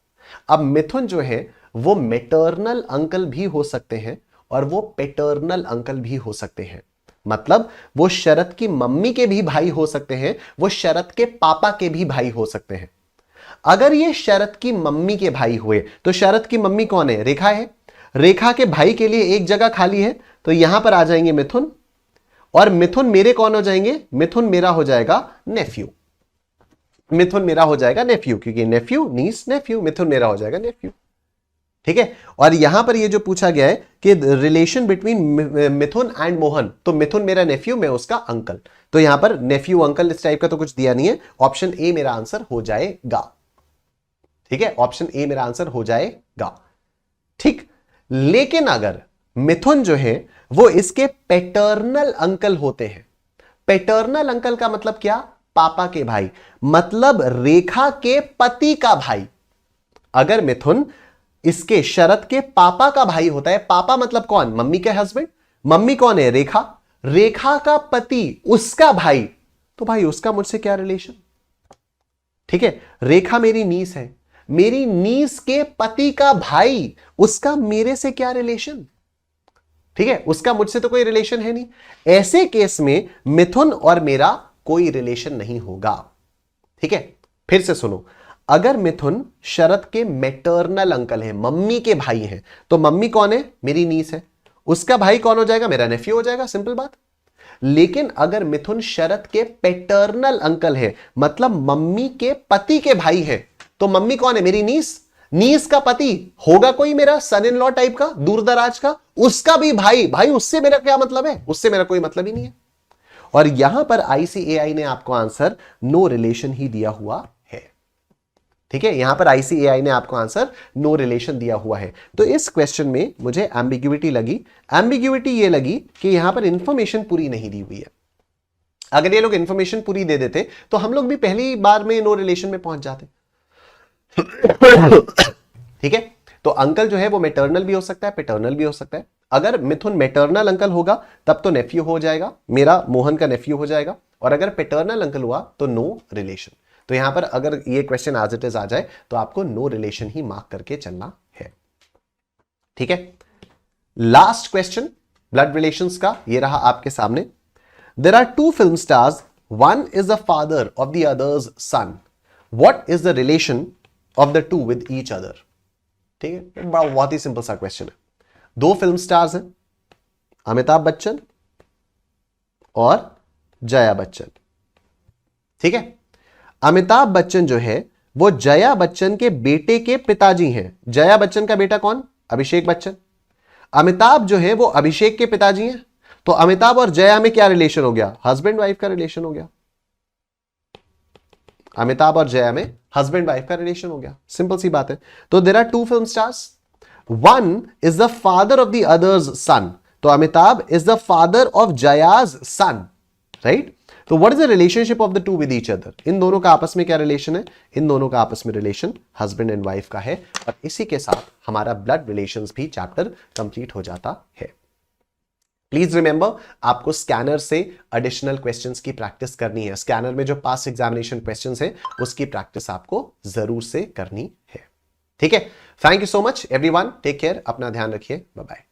अब मिथुन जो है वो मैटरनल अंकल भी हो सकते हैं और वो पैटर्नल अंकल भी हो सकते हैं। मतलब वो शरत की मम्मी के भी भाई हो सकते हैं, वो शरत के पापा के भी भाई हो सकते हैं। अगर ये शरत की मम्मी के भाई हुए तो शरत की मम्मी कौन है? रेखा है। रेखा के भाई के लिए एक जगह खाली है, तो यहां पर आ जाएंगे मिथुन, और मिथुन मेरे कौन हो जाएंगे? मिथुन मेरा हो जाएगा नेफ्यू। मिथुन मेरा हो जाएगा नेफ्यू, क्योंकि नेफ्यू नीस नेफ्यू, मिथुन मेरा हो जाएगा नेफ्यू। ठीक है। और यहां पर ये जो पूछा गया है कि relation between Mithun and Mohan, तो मिथुन मेरा नेफ्यू, मैं उसका अंकल। तो यहां पर नेफ्यू अंकल इस टाइप का तो कुछ दिया नहीं है। ऑप्शन ए मेरा आंसर हो जाएगा। ठीक है, ऑप्शन ए मेरा आंसर हो जाएगा। ठीक। लेकिन अगर मिथुन जो है वो इसके पैटर्नल अंकल होते हैं। पैटर्नल अंकल का मतलब क्या? पापा के भाई, मतलब रेखा के पति का भाई। अगर मिथुन इसके शरत के पापा का भाई होता है, पापा मतलब कौन? मम्मी के हस्बैंड। मम्मी कौन है? रेखा। रेखा का पति, उसका भाई, तो भाई उसका मुझसे क्या रिलेशन? ठीक है, रेखा मेरी नीस है, मेरी नीस के पति का भाई, उसका मेरे से क्या रिलेशन? ठीक है, उसका मुझसे तो कोई रिलेशन है नहीं। ऐसे केस में मिथुन और मेरा कोई रिलेशन नहीं होगा। ठीक है, फिर से सुनो, अगर मिथुन शरत के मैटरनल अंकल है, मम्मी के भाई हैं, तो मम्मी कौन है? मेरी नीस है। उसका भाई कौन हो जाएगा? मेरा नेफ्यू हो जाएगा, सिंपल बात। लेकिन अगर मिथुन शरत के पैटर्नल अंकल है, मतलब मम्मी के पति के भाई है, तो मम्मी कौन है? मेरी नीस। नीस का पति होगा कोई मेरा सन इन लॉ टाइप का, दूर दराज का, उसका भी भाई। भाई उससे मेरा क्या मतलब है? उससे मेरा कोई मतलब ही नहीं है। और यहां पर आईसीएआई ने आपको आंसर नो रिलेशन ही दिया हुआ है। ठीक है, यहां पर आईसीएआई ने आपको आंसर नो रिलेशन दिया हुआ है। तो इस क्वेश्चन में मुझे एम्बिग्युइटी लगी। एम्बिग्युइटी ये लगी कि यहां पर इंफॉर्मेशन पूरी नहीं दी हुई है। अगर ये लोग इंफॉर्मेशन पूरी दे देते तो हम लोग भी पहली बार में नो रिलेशन में पहुंच जाते। ठीक है, तो अंकल जो है वो मैटरनल भी हो सकता है, पैटर्नल भी हो सकता है। अगर मिथुन मैटरनल अंकल होगा तब तो नेफ्यू हो जाएगा, मेरा मोहन का नेफ्यू हो जाएगा। और अगर पैटर्नल अंकल हुआ तो नो रिलेशन। तो यहां पर अगर ये क्वेश्चन एज इट इज आ जाए तो आपको नो रिलेशन ही मार्क करके चलना है। ठीक है, लास्ट क्वेश्चन ब्लड रिलेशंस का ये रहा आपके सामने। There are 2 film stars, one is the father of the other's son, what is the relation of the 2 with each other? ठीक है, बड़ा बहुत ही सिंपल सा क्वेश्चन है। 2 फिल्म स्टार्स हैं, अमिताभ बच्चन और जया बच्चन। ठीक है, अमिताभ बच्चन जो है वो जया बच्चन के बेटे के पिताजी हैं। जया बच्चन का बेटा कौन? अभिषेक बच्चन। अमिताभ जो है वो अभिषेक के पिताजी हैं। तो अमिताभ और जया में क्या रिलेशन हो गया? हस्बैंड वाइफ का रिलेशन हो गया। अमिताभ और जया में हस्बैंड वाइफ का रिलेशन हो गया, सिंपल सी बात है। तो there are 2 film stars, one is the father of the other's son, तो Amitabh is the father of Jaya's son, right? तो what is the relationship of the 2 with each other? इन दोनों का आपस में क्या रिलेशन है? इन दोनों का आपस में रिलेशन हस्बैंड एंड वाइफ का है। और इसी के साथ हमारा ब्लड रिलेशंस भी चैप्टर कंप्लीट हो जाता है। प्लीज रिमेंबर, आपको स्कैनर से एडिशनल क्वेश्चंस की प्रैक्टिस करनी है। स्कैनर में जो पास्ट एग्जामिनेशन क्वेश्चंस है उसकी प्रैक्टिस आपको जरूर से करनी है। ठीक है, thank you so much everyone, take care, अपना ध्यान रखिए, बाय बाय।